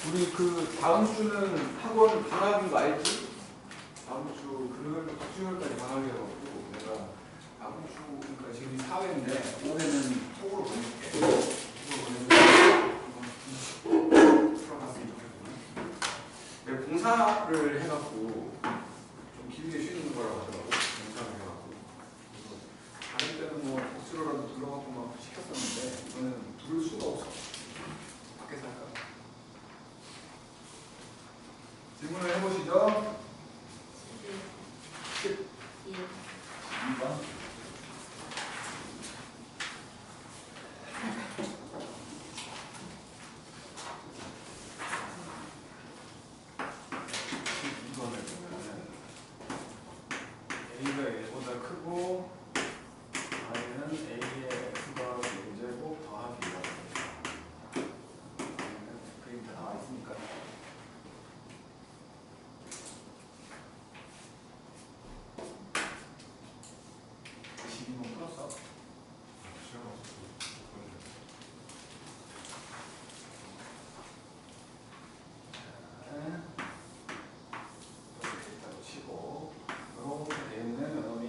우리 그 다음 주는 학원 방학인 거 알지? 다음 주 금요일부터 수요일까지 방학이어가지고 내가 다음 주 그러니까 지금 4회인데 5회는 톡으로 보낼게. 톡으로 보내면 들어갔으면 좋겠구나. 내가 봉사를 해갖고 좀 길게 쉬는 거라고 하더라고. 봉사를 해갖고. 그래서 다른 때는 뭐 복수로라도 들어가고 막 시켰었는데 이거는 부를 수가 없어. 밖에서 할까? 질문을 해보시죠. 12번. 이번을 보면은 A가 A보다 크고 Y는 A의 X가 A제곱 더하기 2가 그림 다 나와 있으니까. 12번 풀었어? 이렇게 있다고 치고 이렇게 돼 있는 놈이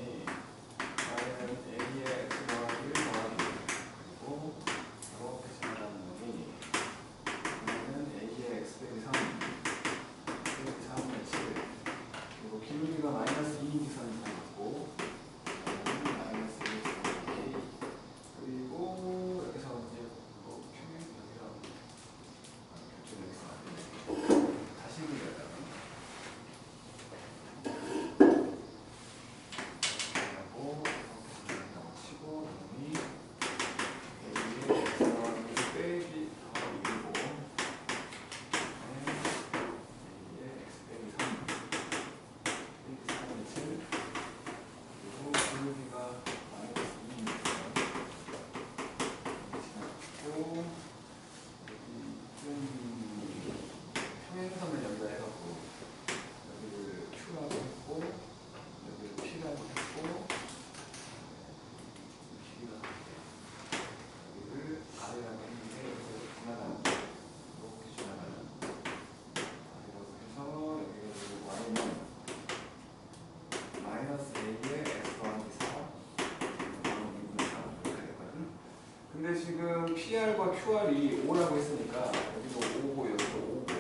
Y는 A의 X 더하기 1 더하기 그리고 이렇게 지나가는 놈이 Y는 A의 X 빼기 3 빼기 3의 7 그리고 기울기가 마이너스 2인지선이 있고 마이너스 1 그리고 여기서 이제 뭐 평행 여기랑 교점 여기서 안 되네. 다시 그려야겠다. 하고 이렇게 치고 놈이 A의 X 더하기 빼기 더하기 1이고 A의 X 빼기 3 빼기 3의 7 그리고 기울기가 마이너스 2입니다. 지났고 여기 평행선을 여기다 해갖고 여기를 Q라고 했고 여기를 P라고 했고 길이가 여기를 R이라고 했는데 여기서 지나가는 이렇게 지나가는 R이라고 해서 여기가 Y는 마이너스 A의 X 더하기 4 2분의 3 이렇게 되거든. 근데 지금 PR과 QR이 5라고 했으니까 여기도 5고 여기도 5고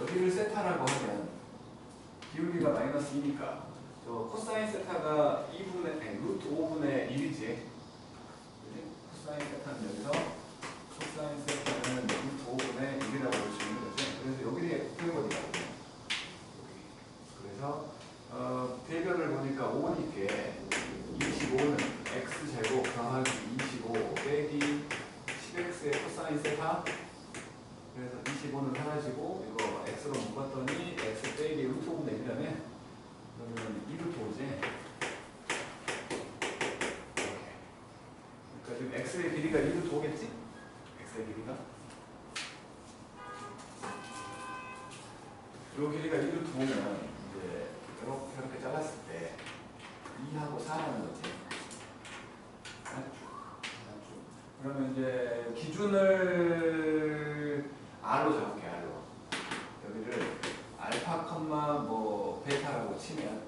여기를 세타라고 하면 기울기가 마이너스 2니까 저 코사인 세타가 2분의 루트 5분의 1이지. 코사인 세타는 여기서 코사인 세타는 루트 5분의 1이라고 볼 수 있는 거죠. 그래서 여기에 곱해버리라고. 그래서 대변을 보니까 5니까 25는 x제곱 더하기 25 빼기 10x의 코사인 세타 그래서 25는 사라지고 이거 x로 묶었더니 x 빼기 루트 5분의 1이라며 그러면 2루트 5지 그러니까 지금 x의 길이가 2루트 5겠지? x의 길이가 이 길이가 2루트 5면 이제 이렇게 잘랐을 때 2하고 4라는 거지. 그러면 이제 기준을 R로 잡을게, R로. 여기를 알파, 뭐 베타라고 치면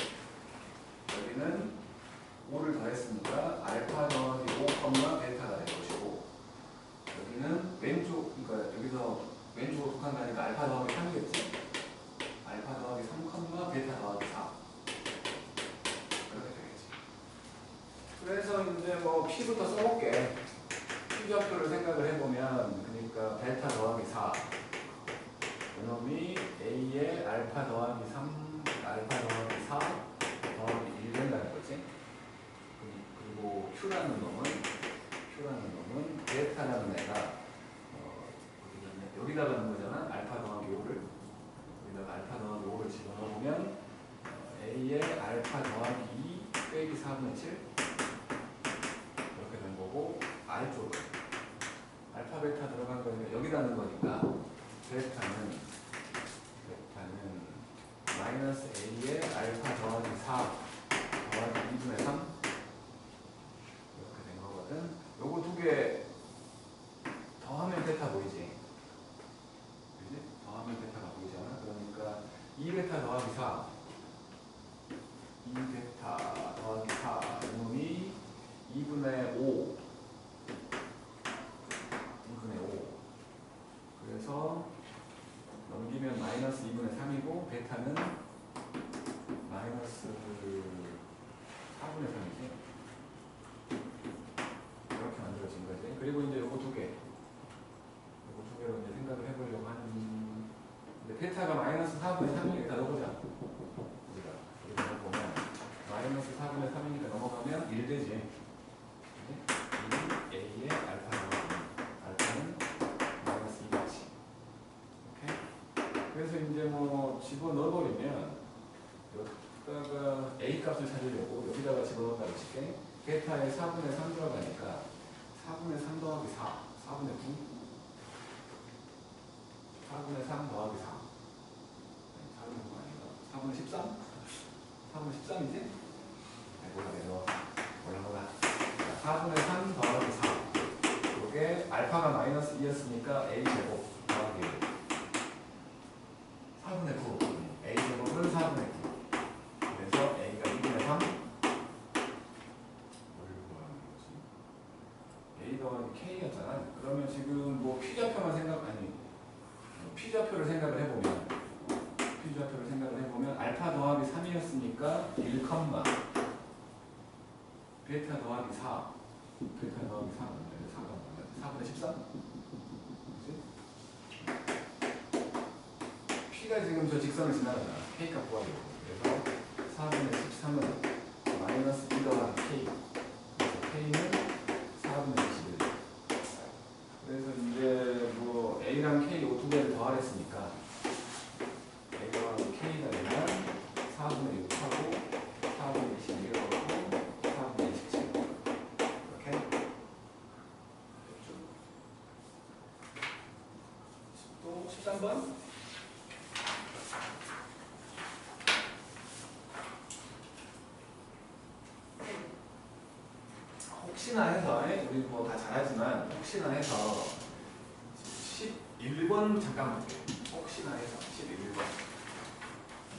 여기는 5를 더했으니까 알파 더하기 5, 베타가 될 것이고 여기는 왼쪽, 그러니까 여기서 왼쪽으로 독한다니까 알파 더하기 3이겠지? 알파 더하기 3, 베타 더하기 4 그렇게 되겠지. 그래서 이제 뭐 P부터 써볼게. P 좌표를 생각을 해보면 그러니까 베타 더하기 4 이놈이 A의 알파 더하기 3 알파 더하기 4 더하기 1 된다는 거지. 그리고 Q라는 놈은 베타라는 애가 여기다가 넣은 거잖아. 알파 더하기 5를 여기다가 알파 더하기 5를 집어넣으면 A의 알파 더하기 2 빼기 4분의 7 이렇게 된 거고 아래쪽은 알파 베타 들어간 거니까 여기다 넣은 거니까 베타는 마이너스 A의 알파 더하기 4 더하기 2분의 3 이렇게 된 거거든. 요거 두 개 더하면 베타 보이지? 그지? 더하면 2베타 더하기 4 2베타 더하기 4 이놈이 2분의 5 그래서 넘기면 마이너스 2분의 3이고 베타는 마이너스 4분의 3이지. 이렇게 만들어진 거지. 그리고 이제 요거 두 개로 이제 생각을 해보려고 하는. 근데 베타가 마이너스 4분의 3이니까 넣어보자. 우리가 보면 마이너스 4분의 3이니까 넘어가면 1 되지. 2A의 알파는 마이너스 2겠지. 오케이? 그래서 이제 뭐 집어넣어버리면 여기다가 A 값을 찾으려고 여기다가 집어넣었다고 칠게. 베타에 4분의 3 들어가니까 4분의 3 더하기 4 4분의 9 4분의 3 더하기 4 4분의 9 아닌가? 4분의 13? 4분의 13이지? 몰라 4분의 3 더하기 4 이게 알파가 마이너스 2였으니까 A제곱 더하기 4분의 9 A제곱은 4분의 9 그래서 A가 2분의 3 뭐를 구하는 거지? A 더하기 K였잖아. 그러면 지금 뭐 P좌표만 P좌표를 생각을 해보면 알파 더하기 3이었으니까 1, 베타 더하기 4 베타 더하기 4가 4분의 13 그치? P가 지금 저 직선을 지나가잖아. K값 구하려고. 그래서 4분의 13은 마이너스 2 더하기 K 그래서 K는 4분의 21 그래서 이제 뭐 A랑 K 요 두 개를 더하랬으니까 A 더하기 K가 되면 4분의 6하고 4분의 21하고 4분의 27 이렇게 됐죠? 또 13번 혹시나 해서 우리 뭐 다 잘하지만 혹시나 해서 11번 잠깐 볼게요. 혹시나 해서 11번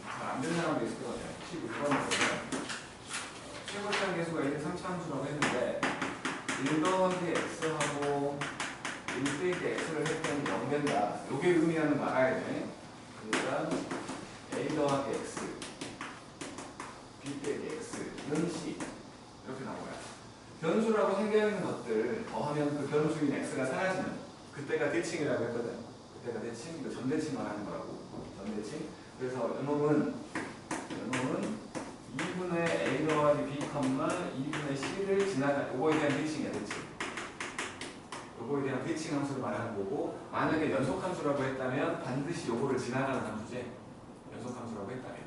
잘 안 되는 사람도 있을 것 같아요. 11번에 보면 최고차항 계수가 1, 3차함수라고 했는데 1 더하기 x하고 1 빼기 x를 했더니 0 된다. 이게 의미하는 거 알아야 돼. 그러니까 a 더하기 x b 빼기 x는 c 이렇게 나와요. 변수라고 생겨있는 것들 더하면 그 변수인 x가 사라지는 그때가 대칭이라고 했거든. 그때가 대칭, 이거 전대칭 말하는 거라고. 전대칭. 그래서 요놈은 2분의 a 더하기 b, 2분의 c를 지나가 요거에 대한 대칭이야. 대칭. 요거에 대한 대칭 함수를 말하는 거고 만약에 연속함수라고 했다면 반드시 요거를 지나가는 함수지. 연속함수라고 했다면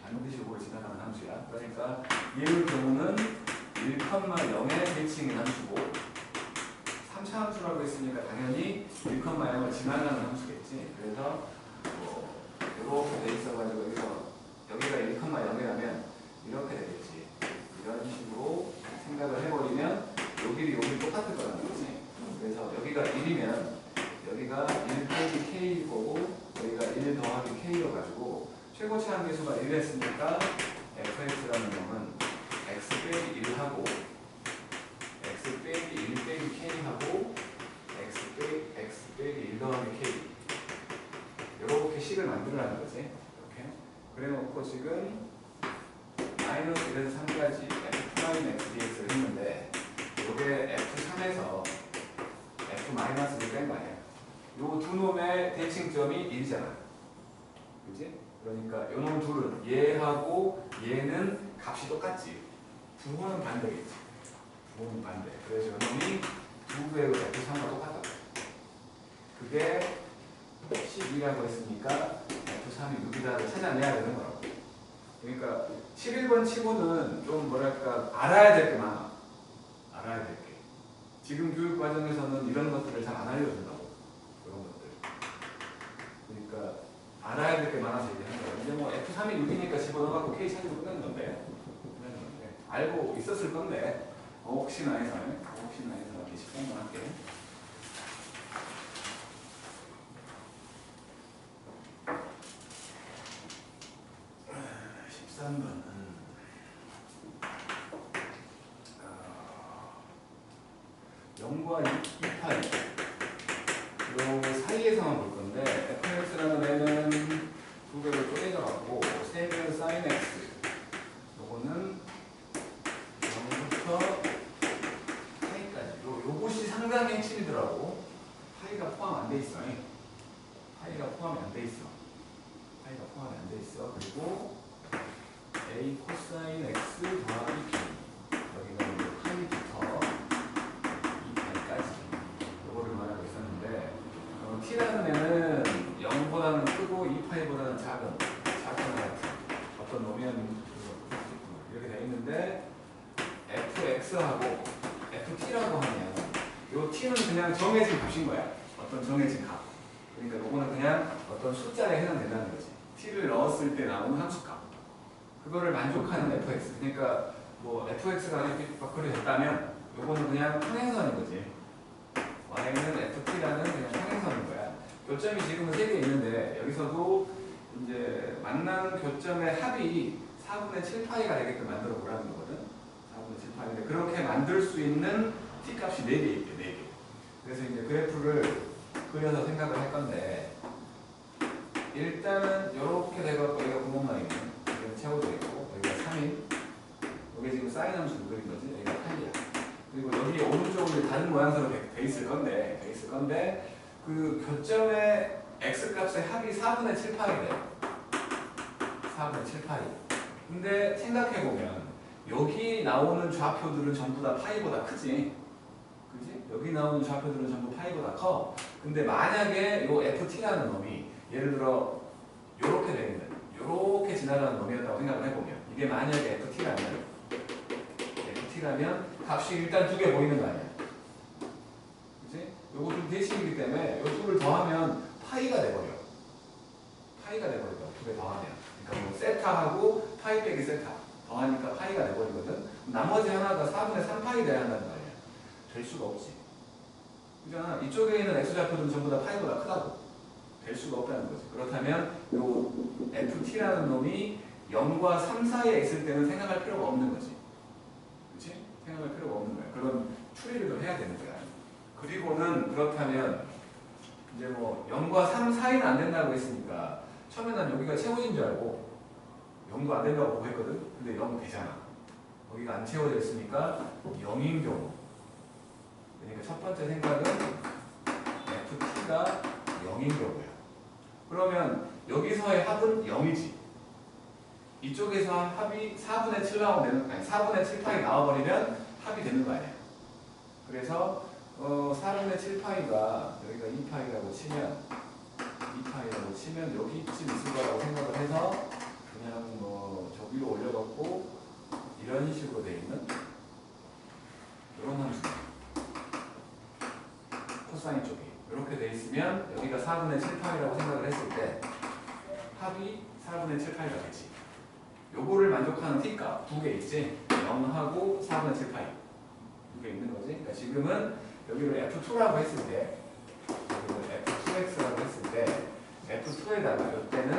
반드시 요거를 지나가는 함수야. 그러니까 얘의 경우는 1,0의 대칭인 함수고 3차 함수라고 했으니까 당연히 1,0을 지나가는 함수겠지. 그래서 이렇게 돼 있어가지고 여기가 1,0이라면 이렇게 되겠지. 이런 식으로 생각을 해버리면 여기 똑같을 거라는 거지. 그래서 여기가 1이면 여기가 1 빼기 K일 거고 여기가 1 더하기 K여가지고 최고차항 계수가 1 했으니까 fx라는 놈은 x 빼기 1하고 x 빼기 1 빼기 K하고 x 빼기 1 더하기 K 이렇게 식을 만들라는 거지. 이렇게 그래놓고 지금 마이너스 1에서 3까지 f' dx를 했는데 이게 f3에서 f-를 뺀 거 아니야. 요 두 놈의 대칭점이 1이잖아. 그치? 그러니까 요 놈 둘은 얘하고 얘는 값이 똑같지. 부호는 반대겠지. 부호는 반대. 그래서 요 놈이 두 개의 f3과 똑같다. 그게 12라고 했으니까 f3이 6이다를 찾아내야 되는 거라고. 그러니까 11번 치고는 좀 뭐랄까 알아야 될 게 많아. 알아야 될 게. 지금 교육 과정에서는 이런 것들을 잘 안 알려준다고. 그런 것들. 그러니까 알아야 될 게 많아서 얘기하는 거야. 이제 뭐 F3이 6이니까 집어넣어갖고 K 찾으면 끝내는 건데. 알고 있었을 건데 혹시나 해서 이렇게 13번 할게. 3번은 0과 2파이 요 사이에서만 볼 건데 fx라는 애는 두 개로 쪼개져 갖고 세면 sin x 요거는 0부터 파이까지 요것이 상당히 핵심이더라고. 파이가 포함 안 돼 있어. 파이가 포함이 안 돼 있어. 파이가 포함이 안 돼 있어. 그리고 a 코사인 x 더하기 b 여기가 이제 파이부터 2파이까지 요거를 말하고 있었는데 t라는 애는 0보다는 크고 2파이보다는 작은 같은 어떤 노면 이렇게 되어 있는데 fx하고 ft라고 하면 요 t는 그냥 정해진 값인 거야. 어떤 정해진 값. 그러니까 요거는 그냥 어떤 숫자에 해당된다는 거지. t를 넣었을 때 나오는 함수값. 그거를 만족하는 fx. 그러니까 뭐 fx가 이렇게 됐다면 요거는 그냥 평행선인 거지. y는 ft라는 그냥 평행선인 거야. 교점이 지금은 3개 있는데 여기서도 이제 만나는 교점의 합이 4분의 7파이가 되게끔 만들어 보라는 거거든. 4분의 7파이인데 그렇게 만들 수 있는 t 값이 4개 있대. 4개. 그래서 이제 그래프를 그려서 생각을 할 건데 일단은 이렇게 돼갖고 여기가 구멍라인은 여기는 채워져 있고 여기가 3인 여기 지금 사인 함수를 그린 거지. 여기가 8이야. 그리고 여기 오른쪽은 다른 모양새로 돼 있을 건데 그 교점의 x 값의 합이 4분의 7파이래. 4분의 7파이. 근데 생각해보면 여기 나오는 좌표들은 전부 다 파이보다 크지. 그지? 여기 나오는 좌표들은 전부 파이보다 커. 근데 만약에 요 ft라는 놈이 예를 들어 요렇게 되는 요렇게 지나가는 놈이었다고 생각을 해보면 이게 만약에 ft라면 값이 일단 2개 보이는 거 아니야. 그지? 요것도 대칭이기 때문에 요 둘을 더하면 파이가 돼버려. 2개 더하면. 그러니까 뭐 세타하고 파이 빼기 세타 더하니까 파이가 돼버리거든. 나머지 하나가 4분의 3파이 돼야 한다는 거 아니야. 될 수가 없지. 그잖아. 이쪽에 있는 x좌표들은 전부 다 파이보다 크다고. 될 수가 없다는 거지. 그렇다면 요 ft라는 놈이 0과 3 사이에 있을 때는 생각할 필요가 없는 거지. 그렇지? 생각할 필요가 없는 거야. 그런 추리를 좀 해야 되는 거야. 그리고는 그렇다면 이제 뭐 0과 3 사이는 안 된다고 했으니까 처음에 난 여기가 채워진 줄 알고 0도 안 된다고 보고 했거든. 근데 0 되잖아. 거기가 안 채워져 있으니까 0인 경우. 그러니까 첫 번째 생각은 ft가 0인 경우야. 그러면 여기서의 합은 0이지. 이쪽에서 합이 4분의 7 나오면 되는, 아니 4분의 7파이 나와버리면 합이 되는 거 아니야. 그래서 4분의 7파이가 여기가 2파이라고 치면 여기쯤 있을 거라고 생각을 해서 그냥 뭐 저 위로 올려갖고 이런 식으로 돼 있는 이런 함수. 코사인 쪽이 이렇게 돼 있으면 여기가 4분의 7파이라고 생각을 했을 때 합이 4분의 7파이가 되지. 요거를 만족하는 t값 2개 있지. 0하고 4분의 7파이 2개 있는 거지. 그러니까 지금은 여기를 f2라고 했을 때 여기를 f2x라고 했을 때 f2에다가 이때는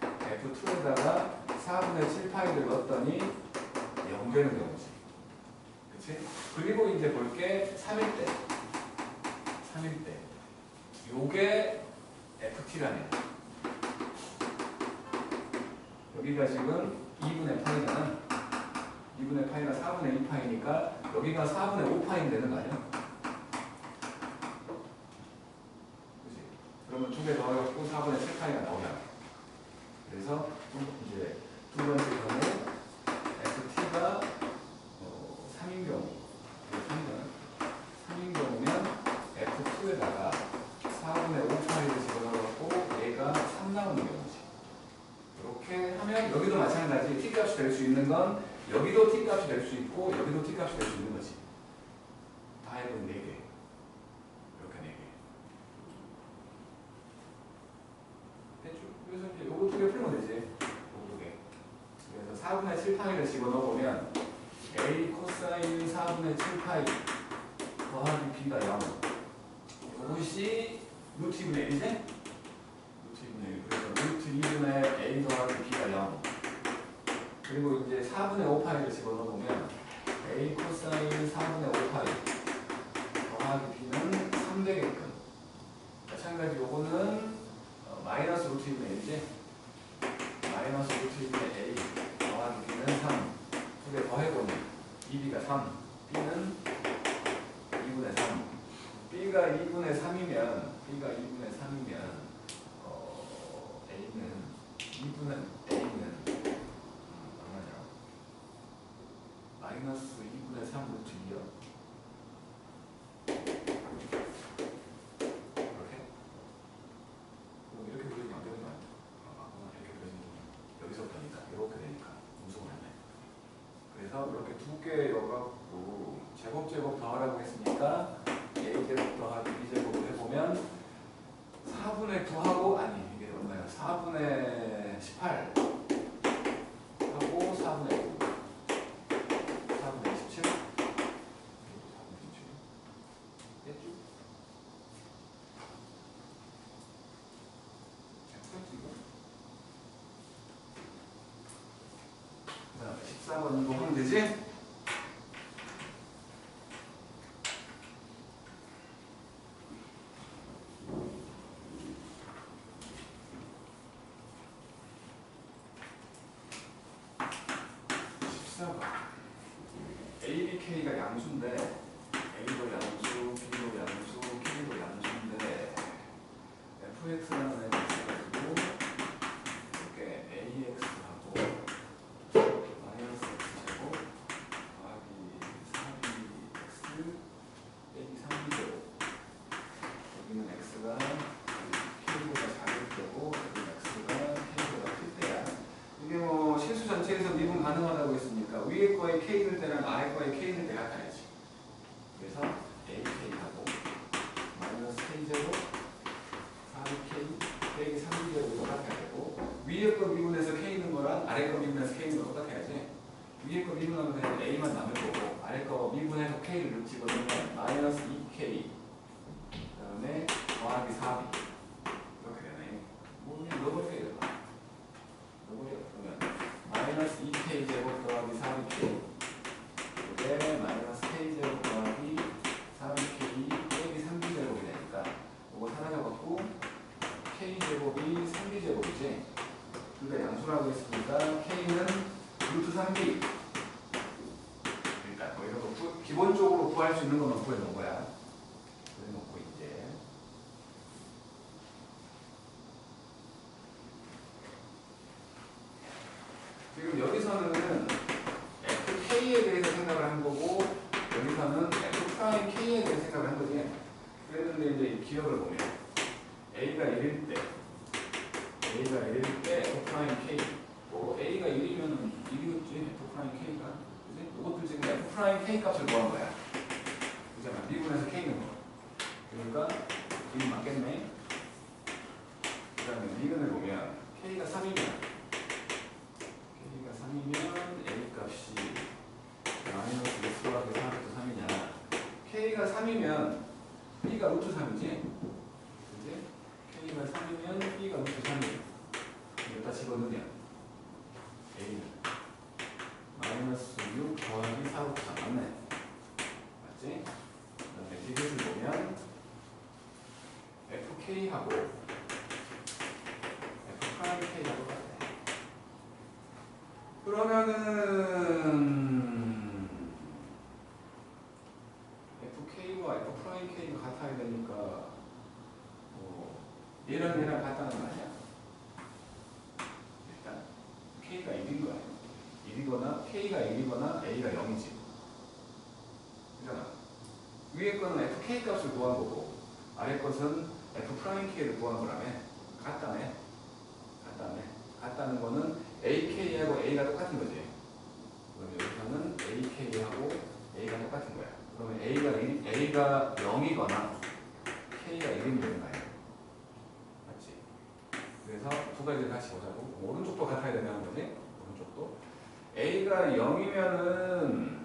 f2에다가 4분의 7파이를 넣었더니 0 되는 경우지. 그치? 그리고 이제 볼게 3일 때 요게 ft라네. 여기가 지금 2분의 파이잖아. 2분의 파이가 4분의 2파이니까 여기가 4분의 5파이 되는 거 아니야? 그치? 그러면 2개 더해갖고 4분의 7파이가 나오잖아. 그래서 이제 두 번째 경우 ft가 3인 경우 3인 경우면 f2에다가 4분의 5파이를 집어넣어갖고 얘가 3 나오는 경우지. 이렇게 하면 여기도 마찬가지. t값이 될 수 있는 건 여기도 t값이 될 수 있고 여기도 t값이 될 수 있는 거지. 다 해보면 4개. 이렇게 4개. 대충. 그래서 이제 요거 2개 풀면 되지. 요거 2개. 그래서 4분의 7파이를 집어넣어보면 a 코사인 4분의 7파이 더하기 b가 0. 이것이 루트 2분의 1이지? 루트 2분의 1. 그래서 루트 2분의 a 더하기 b가 0. 그리고 이제 4분의 5파이를 집어넣으면 A 코사인 4분의 5파이 더하기 B는 3 되게끔. 마찬가지 요거는 마이너스 루트 2분의 1이지? 마이너스 루트 2분의 A 더하기 B는 3. 두 개 더해보면 2B가 3, B는 2분의 3. B가 2분의 3이면 A는 얼마냐? 마이너스 2분의 3 루트 2요. 이렇게 그리면 안 되는 거 아니야? 이렇게 그리면 여기서부터니까 이렇게 되니까 무서워하네. 그래서 이렇게 두 개 여갖고 제곱 더하라고 했으니까 A제곱 더하기 B제곱을 해보면 4분의 9하고 아니 이게 얼마야? 4분의 18 하고 4분의 9 4분의 17 됐죠? 그 다음에 14번도 하면 되지? ABK가 양수인데 A도 양수, B도 양수, K도 양수인데 fx라는 애가 있어가지고 이렇게 AX하고 마이너스 X제곱 더하기 4BX 빼기 3B제곱 여기는 X가 K보다 작을 때고 여기는 X가 K보다 클 때야. 이게 뭐 실수 전체에서 미분 가능하다고 했으니까 위에 거에 K일 때랑 아래 거에 K일 때 같아야지. 그래서 AK하고 마이너스 K제곱 4K 빼기 3B제곱 똑같아야 되고 위에 거 미분해서 K는 거랑 아래 거 미분해서 K는 거 똑같아야지. 위에 거 미분하면 그냥 A만 남을 거고 아래 거 미분해서 K를 집어넣으면 마이너스 2K 그 다음에 더하기 4B 이렇게 되네. 뭐 그냥 넣어버려야 돼. 그러면 마이너스 2K 제곱 더하기 4BK 이게 마이너스 K제곱 더하기 4BK 빼기 3B제곱이 되니까 이거 사라져갖고 K제곱이 3B제곱이지. 둘 다 양수라고 했으니까 K는 루트 3B 일단 거기서 기본적으로 구할 수 있는 것만 구해놓은 거야. 그래놓고 이제 지금 여기서는 FK에 대해서 생각을 한 거고 여기서는 F'K에 대해서 생각을 한 거지. 그랬는데 이제 기억을 보면 A가 1일 때 F'K 뭐 A가 1이면 1이었지 F'K가 그지? 이것도 지금 F'K 값을 구한 거야. 그잖아. 미분해서 K는 거. 그러니까 이게 맞겠네. 그 다음에 미분을 보면 K가 3이면 A 값이 마이너스 x 더하기 4루트 3이냐. K가 3이면 B가 루트 3이지. 그지? K가 3이면 B가 루트 3이야. 여기다 집어넣으면 A는 마이너스 6 더하기 4루트 3 맞네. 맞지? 그 다음에 디귿을 보면 FK하고 F'K하고 같아. 그러면은 FK와 F'K가 같아야 되니까 얘랑 같다는 거 아니야? 일단 K가 1인 거야. 1이거나 K가 1이거나 A가 0이지. 그잖아. 위에 거는 FK 값을 구한 거고 아래 것은 F'K를 구한 거라며. 같다네. 같다는 거는 AK하고 A가 똑같은 거지. 그럼 여기서는 AK하고 A가 똑같은 거야. 그러면 A가 0이거나 K가 1이면 되는 거 아니야. 맞지? 그래서 두 가지를 같이 보자고. 오른쪽도 같아야 된다는 거지. 오른쪽도. A가 0이면은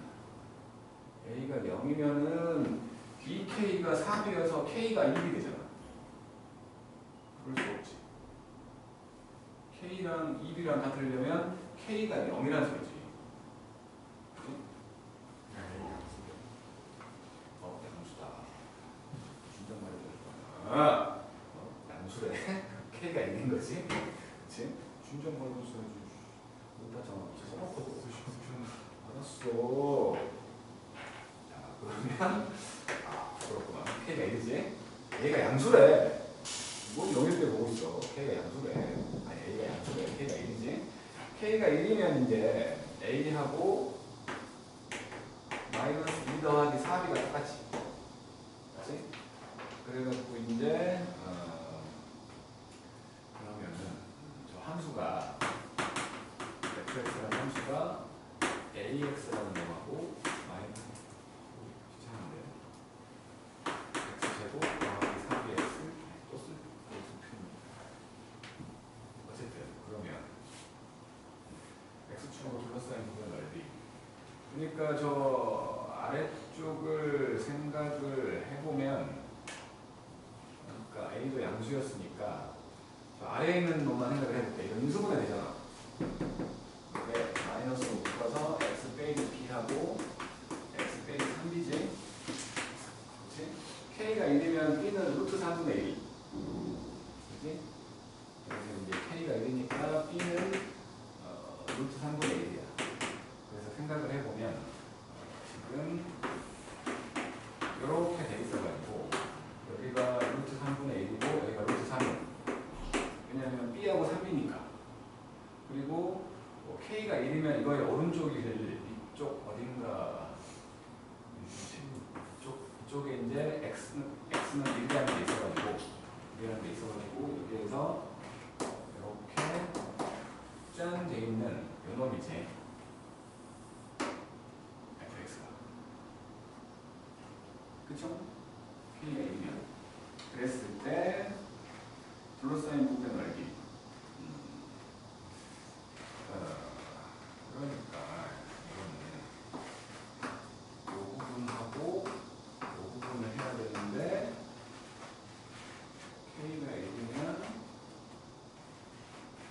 BK가 3이어서 K가 1이 되잖아. 그럴 수 없지. K랑 2B랑 같으려면 K가 0이라는 소리지. 양수다. 준정 말해야 양수래. K가 있는 거지. 그치? 준정 말해서 써야지. 못 봤잖아. 써놓고 알았어. 자, 그러면 그렇구나. K가 1이지? A가 양수래. 뭐 0일 때 보고 있어. K가 양수래. 아니 A가 양수래. K가 1이지? K가 1이면 이제 A하고 마이너스 2 더하기 4B가 똑같지. 그렇지? 그래갖고 이제 그러면은 저 함수가 fx라는 함수가 ax라는 놈하고 마이너스 귀찮은데 x제곱 더하기 4bx 또 쓸 어쨌든 그러면 x축으로 둘러싸인 부분 넓이 그러니까 저 아래쪽을 생각을 해보면 그러니까 a도 양수였으니까 저 아래에 있는 놈만 생각을 해볼게. 이거 인수분해 되잖아. 이게 마이너스로 묶어서 x 빼기 b하고 x 빼기 3b지. 그치? k가 1이면 b는 루트 3분의 1. 그치? 그래서 이제 k가 1이니까 b는 루트 3분의 1이야. 그래서 생각을 해보면 지금 이렇게 돼 있어가지고 여기가 루트 3분의 1이고 여기가 루트 3이야. 왜냐하면 b하고 3b니까. 그리고 뭐 k가 1이면 이거의 오른쪽이 이쪽 어딘가 이쪽에 이제 x는 1이라는 게 있어가지고 여기에서 이렇게 짠 돼 있는 요 놈이지 fx가. 그쵸? k가 1이면 그랬을 때 둘러싸인 부분의 넓이 그러니까 이거는 이 부분하고 이 부분을 해야 되는데 k가 1이면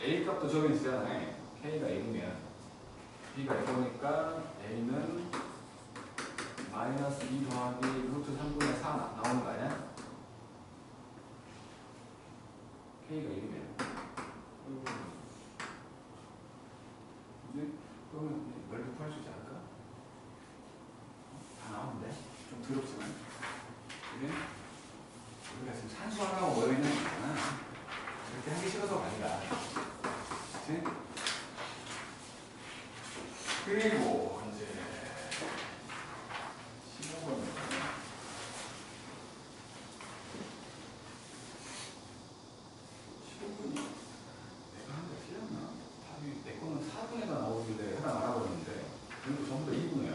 a 값도 적용 있잖아요. k가 1이면 b가 1이니까 a는 마이너스 2 더하기 루트 3분의 4 나오는 거 아니야? k가 1이면 그러면 넓이 구할 수 있지 않을까? 다 나오는데? 좀 더럽지만 그래? 우리가 지금 산수하라고 모여있는 거 있잖아. 그렇게 하기 싫어서가 아니라 그치? 그리고 이제 15번은 15분이 내가 한 게 틀렸나? 답이 내 거는 4분에가 나오길래 하나 알아버렸는데 그리고 전부 다 2분이야.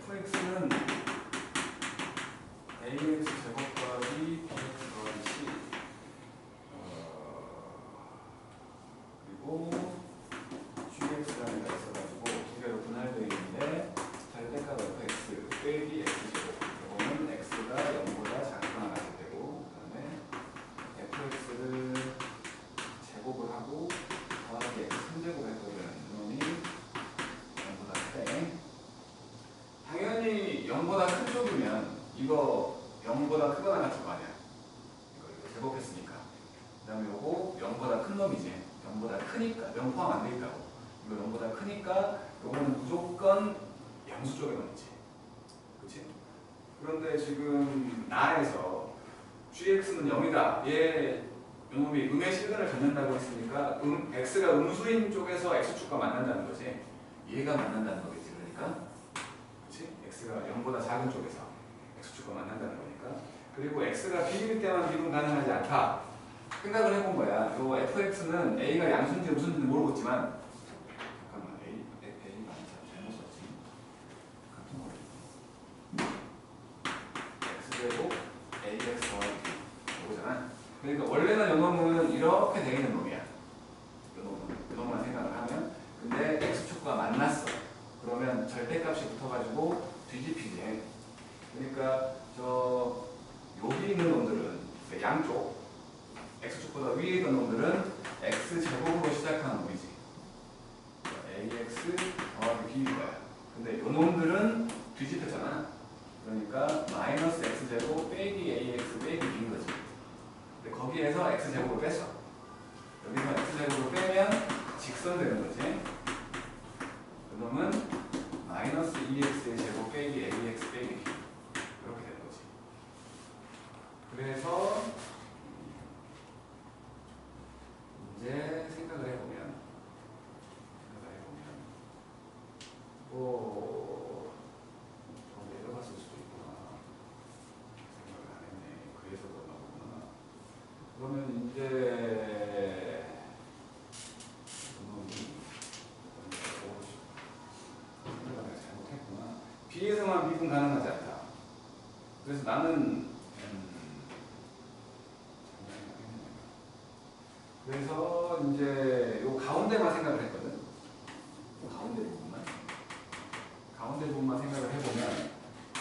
fx는 ax 제곱까지 bx 더하기 c 그리고 gx라는 애가 있어가지고 두 개로 분할되어 있는데 절대값 fx 빼기 x제곱 이거는 x가 0보다 작거나 같을 때고 그 다음에 fx를 제곱을 하고 더하기 x 3제곱 해보면 이놈이 0보다 때 당연히 0보다 큰 쪽이면 이거 0보다 크거나 같은 거 아니야. 이거 제곱했으니까. 그 다음에 요거 0보다 큰 놈이지. 0보다 크니까. 0 포함 안 돼 있다고. 이거 0보다 크니까 요거는 무조건 양수 쪽에만 있지. 그치? 그런데 지금 나에서 gx는 0이다. 얘 요놈이 음의 실근을 갖는다고 했으니까 x가 음수인 쪽에서 x축과 만난다는 거지. 얘가 만난다는 거겠지. 그러니까 x가 0보다 작은 쪽에서 x축과 만난다는 거니까. 그리고 x가 b일 때만 비분 가능하지 않다 생각을 해본 거야. 요 fx는 a가 양수인지 음수인지 모르겠지만 잠깐만 a 많이 잘못 썼지. 같은 거 그러니까 원래는 요 놈은 이렇게 돼 있는 놈이야. 요 놈만 생각을 하면. 근데 x축과 만났어. 그러면 절대값이 붙어가지고 뒤집히지. 그러니까 여기 있는 놈들은 양쪽 x축보다 위에 있는 놈들은 x제곱으로 시작하는 놈이지. ax 더하기 b인 거야. 근데 요 놈들은 뒤집혔잖아. 그러니까 마이너스 x제곱 빼기 ax 빼기 b인 거지. 근데 거기에서 x제곱을 뺐어. 여기서 x제곱을 빼면 직선 되는 거지. 그러면 마이너스 2x의 제곱 빼기 ax 빼기 b 이렇게 되는 거지. 그래서 이제 생각을 해보면 좀 내려갔을 수도 있구나. 생각을 안 했네. 그래서 그런가 보구나. 그러면 이제 생각을 잘못했구나. B에서만 미분 가능하지 않다. 그래서 나는 그래서 이제 요 가운데만 생각을 했거든. 가운데 부분만 생각을 해보면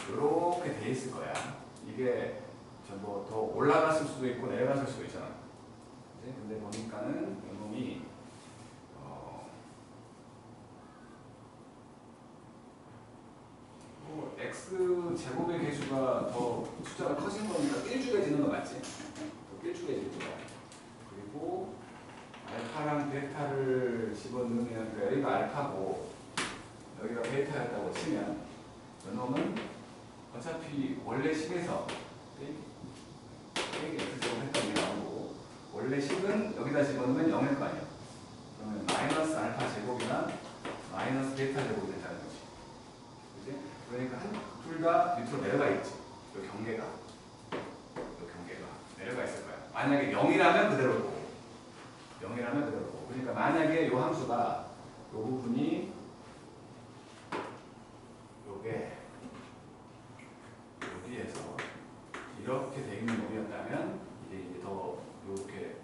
이렇게 돼 있을 거야. 이게 뭐 더 올라갔을 수도 있고 내려갔을 수도 있잖아. 근데 보니까는 이놈이 x 제곱의 개수가 더 숫자가 커진 거니까 길쭉해지는 거 맞지? 더 길쭉해질 거야. 그리고 알파랑 베타를 집어넣으면 그러니까 여기가 알파고 여기가 베타였다고 치면 이놈은 어차피 원래 식에서 빼기 x제곱 했던 게 나오고 원래 식은 여기다 집어넣으면 0일 거 아니야. 그러면 마이너스 알파 제곱이나 마이너스 베타 제곱이 된다는 거지. 그치? 그러니까 둘 다 밑으로 내려가 있지. 이 경계가 내려가 있을 거야. 만약에 0이라면 그대로고 0이라면 그대로고. 그러니까 만약에 이 함수가 이 부분이 요게 여기에서 이렇게 돼 있는 놈이었다면 이제 더 이렇게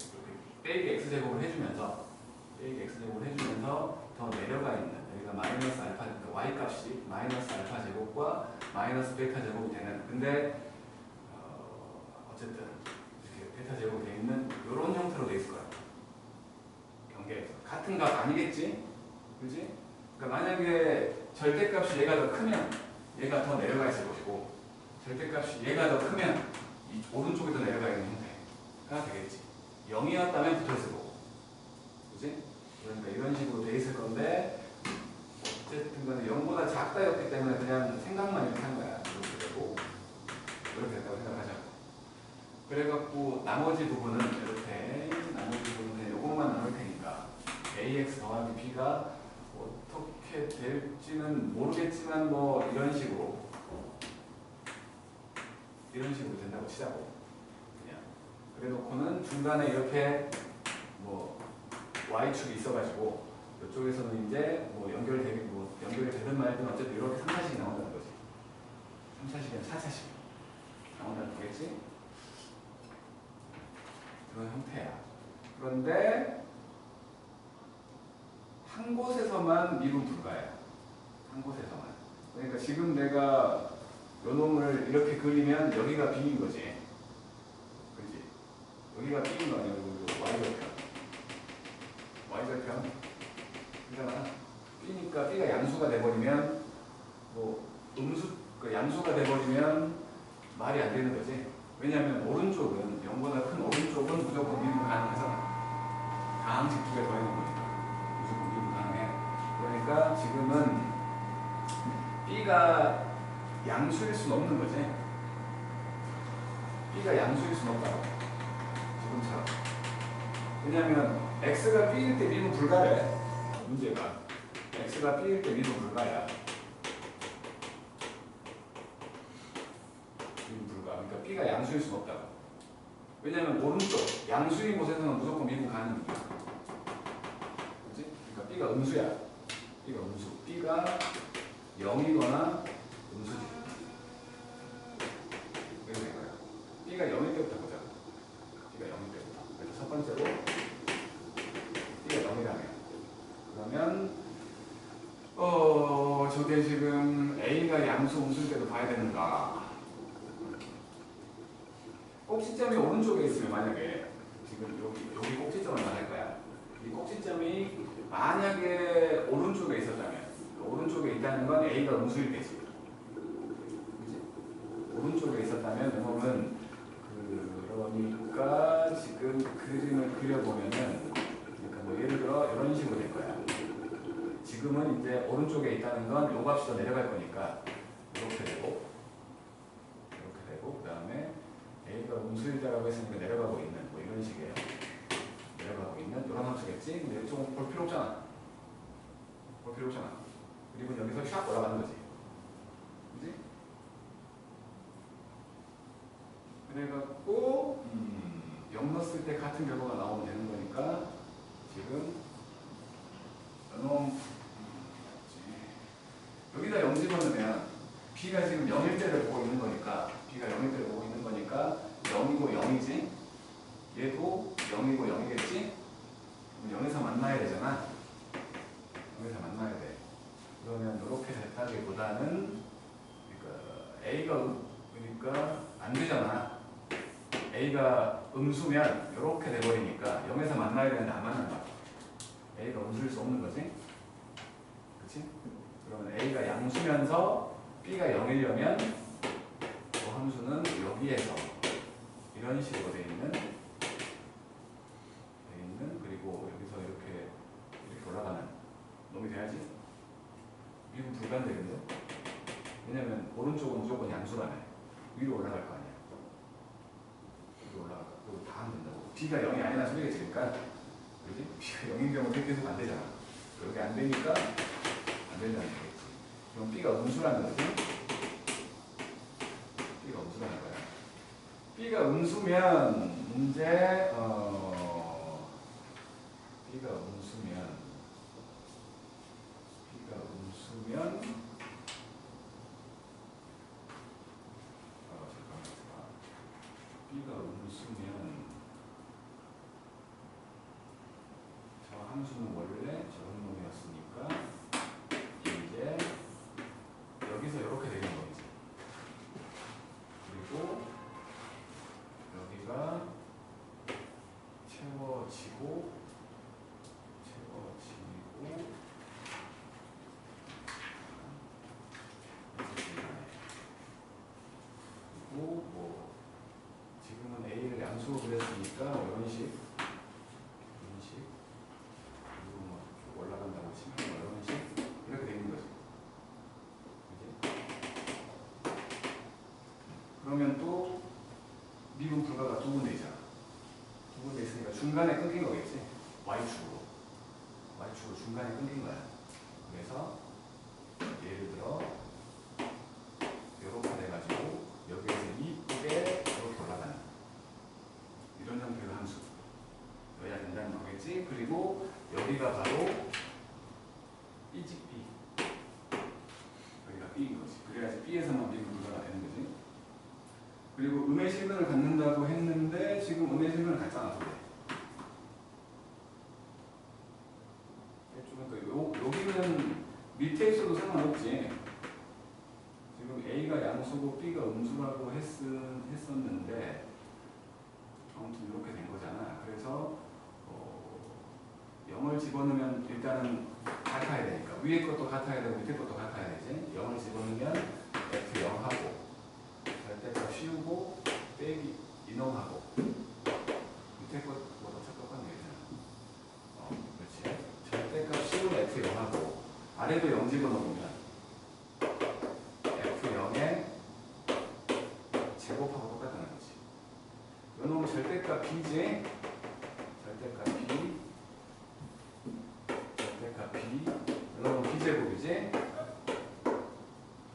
빼기 x제곱을 해주면서 더 내려가 있는 여기가 마이너스 알파 그러니까 y 값이 마이너스 알파 제곱과 마이너스 베타 제곱이 되는 근데 어쨌든 이렇게 베타 제곱이 돼 있는 이런 형태로 돼 있을 거야. 경계에서 같은 값 아니겠지, 그렇지? 그러니까 만약에 절대값이 얘가 더 크면 얘가 더 내려가 있을 것이고 절대값이 얘가 더 크면 이 오른쪽에 더 내려가 있는 형태가 되겠지. 0이었다면 붙어있을 거고, 그렇지? 그러니까 이런 식으로 돼 있을 건데 어쨌든 간에 0보다 작다였기 때문에 그냥 생각만 이렇게 한 거야. 이렇게 되고 이렇게 됐다고 생각하자. 그래갖고 나머지 부분은 요것만 나올 테니까 ax 더하기 b가 어떻게 될지는 모르겠지만 뭐 이런 식으로 된다고 치자고. 그냥 그래 놓고는 중간에 이렇게 뭐 y축이 있어가지고 이쪽에서는 이제 뭐 연결이 되든 말든 어쨌든 이렇게 3차식이 나온다는 거지. 3차식이면 4차식 나온다는 거겠지? 그런 형태야. 그런데 한 곳에서만 미분 불가야. 한 곳에서만. 그러니까 지금 내가 요 놈을 이렇게 그리면 여기가 B인 거지. 그렇지? 여기가 B인 거 아니야? Y절편. Y절편. 그러잖아. B니까 B가 양수가 돼버리면 뭐 양수가 돼버리면 말이 안 되는 거지. 왜냐하면 오른쪽은 0보다 큰 오른쪽은 무조건 미분 가능하잖아. 다항식 두 개 더해놓은 거니까 무조건 미분 가능해. 그러니까 지금은 B가 양수일 수는 없는 거지. B가 양수일 수는 없다고. 지금처럼. 왜냐하면 X가 B일 때 미분 불가래. 문제가. X가 B일 때 미분 불가야. 미분 불가. 그러니까 B가 양수일 수는 없다고. 왜냐하면 오른쪽 양수인 곳에서는 무조건 미분 가능이야. 그렇지? 그러니까 B가 음수야. B가 음수. B가 0이거나 음수지. 이렇게 된 거야. B가 0일 때부터 보자. B가 0일 때. 어떻게 지금 A가 양수 음수일 때도 봐야 되는가? 꼭지점이 오른쪽에 있으면 만약에 지금 여기 꼭지점을 말할 거야. 이 꼭지점이 만약에 오른쪽에 있었다면 오른쪽에 있다는 건 A가 음수일 때지. 그치? 오른쪽에 있었다면 이놈은 그러니까 지금 그림을 그려보면은 그러니까 뭐 예를 들어 이런 식으로 될 거야. 지금은 이제 오른쪽에 있다는 건 요 값이 더 내려갈 거니까 이렇게 되고 그 다음에 A가 음수일자라고 했으니까 내려가고 있는 뭐 이런 식이에요. 내려가고 있는 이런 함수겠지? 근데 좀 볼 필요 없잖아. 볼 필요 없잖아. 그리고 여기서 샥 올라가는 거지. 그지? 그래갖고 0 넣었을 때 같은 결과가 나오면 되는 거니까 지금 여기다 0 집어넣으면 B가 지금 0일 때를 보고 있는 거니까 B가 0일 때를 보고 있는 거니까 0이고 0이지. 얘도 0이고 0이겠지. 그럼 0에서 만나야 되잖아. 0에서 만나야 돼. 그러면 이렇게 됐다기보다는 그러니까 A가 그러니까 안 되잖아. A가 음수면 이렇게 돼버리니까 0에서 만나야 되는데 안 만난다. A가 음수일 수 없는 거지. 그렇지? 그러면 A가 양수면서 B가 0이려면 그 함수는 여기에서 이런 식으로 돼 있는 그리고 여기서 이렇게 올라가는 놈이 돼야지. 미분 불가능되는데. 왜냐면 오른쪽은 무조건 양수라며. 위로 올라갈 거 아니야. 위로 올라갈 거. 그리고 다 하면 된다고. B가 0이 아니라 소리겠지. 그러니까 그지? B가 0인 경우 계속 안 되잖아. 그렇게 안 되니까 안 된다는 거겠지. 그럼 B가 음수라는 거지. B가 음수라는 거야. B가 음수면 이제 B가 음수면 B가 음수면 저 함수는 원래 저런 놈이었으니까 이제 여기서 이렇게 되는 거지. 그리고 여기가 채워지고 그리고 뭐 지금은 A를 양수로 그랬으니까 이런 식 그리고 뭐 쭉 올라간다고 치면 이런 식 이렇게 되는 거지. 그치? 그러면 또 미분 불가가 두 군데 있잖아. 두 군데 있으니까 중간에 끊긴 거겠지. Y축으로 중간에 끊긴 거야. 그래서 예를 들어 이렇게 돼가지고 여기에서 이쁘게 이렇게 올라가는 이런 형태의 함수여야 된다는 거겠지. 그리고 여기가 바로 B지 B. 여기가 B인 거지. 그래야지 B에서만 미분 불가가 되는 거지. 그리고 음의 실근을 갖는다고 했는데 지금 음의 실근을 갖잖아. 여기는 밑에 있어도 상관없지. 지금 A가 양수고 B가 음수라고 했었는데 아무튼 이렇게 된 거잖아. 그래서 0을 집어넣으면 일단은 같아야 되니까 위에 것도 같아야 되고 밑에 것도 같아야 되지. 0을 집어넣으면 F0하고 절대값 씌우고 빼기 이놈하고 밑에 것보다 착각하면 되잖아. 그렇지. 절대값 씌우고 F0하고 아래도 0 집어넣으면 F0에 제곱하고 똑같다는 거지. 이놈은 절대값 B지. 절대값 B. 이놈은 B제곱이지.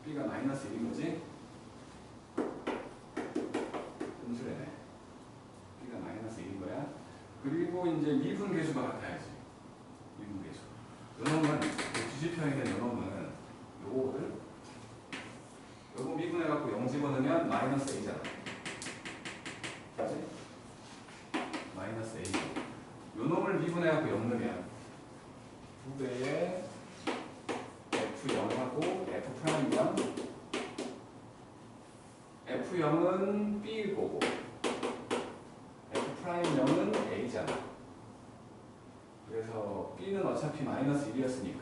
B가 마이너스 1인 거지. 음수래네. B가 마이너스 1인 거야. 그리고 이제 미분 계수가 같아야지. 미분 계수. 이놈은 뒤집혀야 되는 이놈은 요거 미분해갖고 0 집어넣으면 마이너스 A잖아. 그치? 마이너스 A. 요놈을 미분해갖고 0 넣으면 2배의 F0하고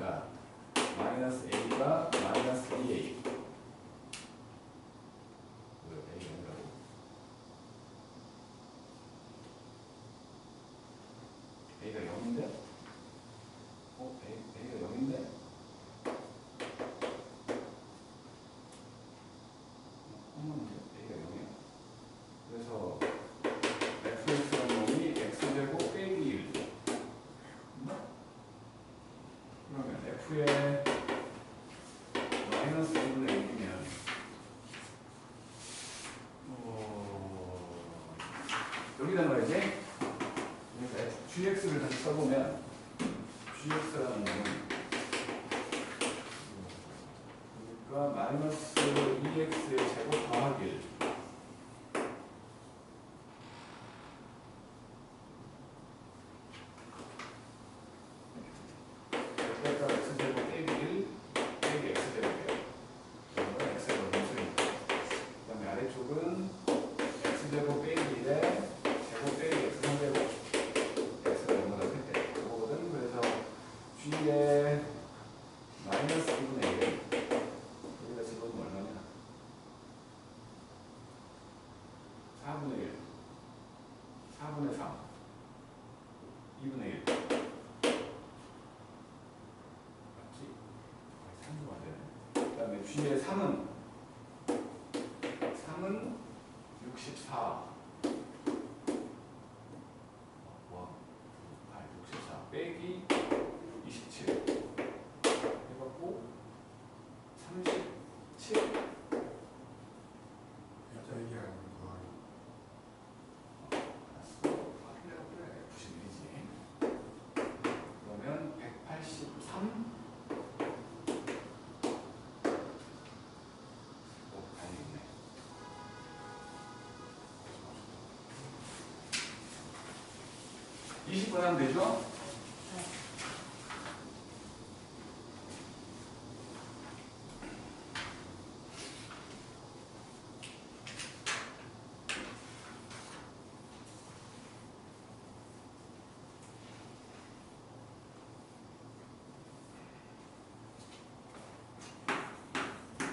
있으니까 마이너스 a가 마이너스 2a. 왜 a가 아니라고? a가 0인데? a가 0인데? a가 0이야. 그래서 fx라는 놈이 x제곱 빼기 1. 그러면 f의 마이너스 1분의 1이면 여기다 넣어야지. 그러니까 gx를 다시 써보면 gx라는 놈은 그러니까 마이너스 2x의 제곱 더하기 1. 그러니까 x제곱 빼기 1 빼기 x제곱이에요. 그러면 x가 음수니까. 그 다음에 아래쪽은 x제곱 빼기 1에 제곱 빼기 x 3제곱. x가 0보다 클 때 그거거든. 그래서 g의 마이너스 2분의 1을 여기다 집어넣으면 얼마냐? 4분의 1, 4분의 3, 2분의 1. 맞지? 3도 안 되네. 그 다음에 g의 3은 64. 64 빼기 27 해갖고 37. 여자 얘기하는 거. 알았어. 확인해라 그래. 91이지. 그러면 183. 다행이네. 20분 하면 되죠?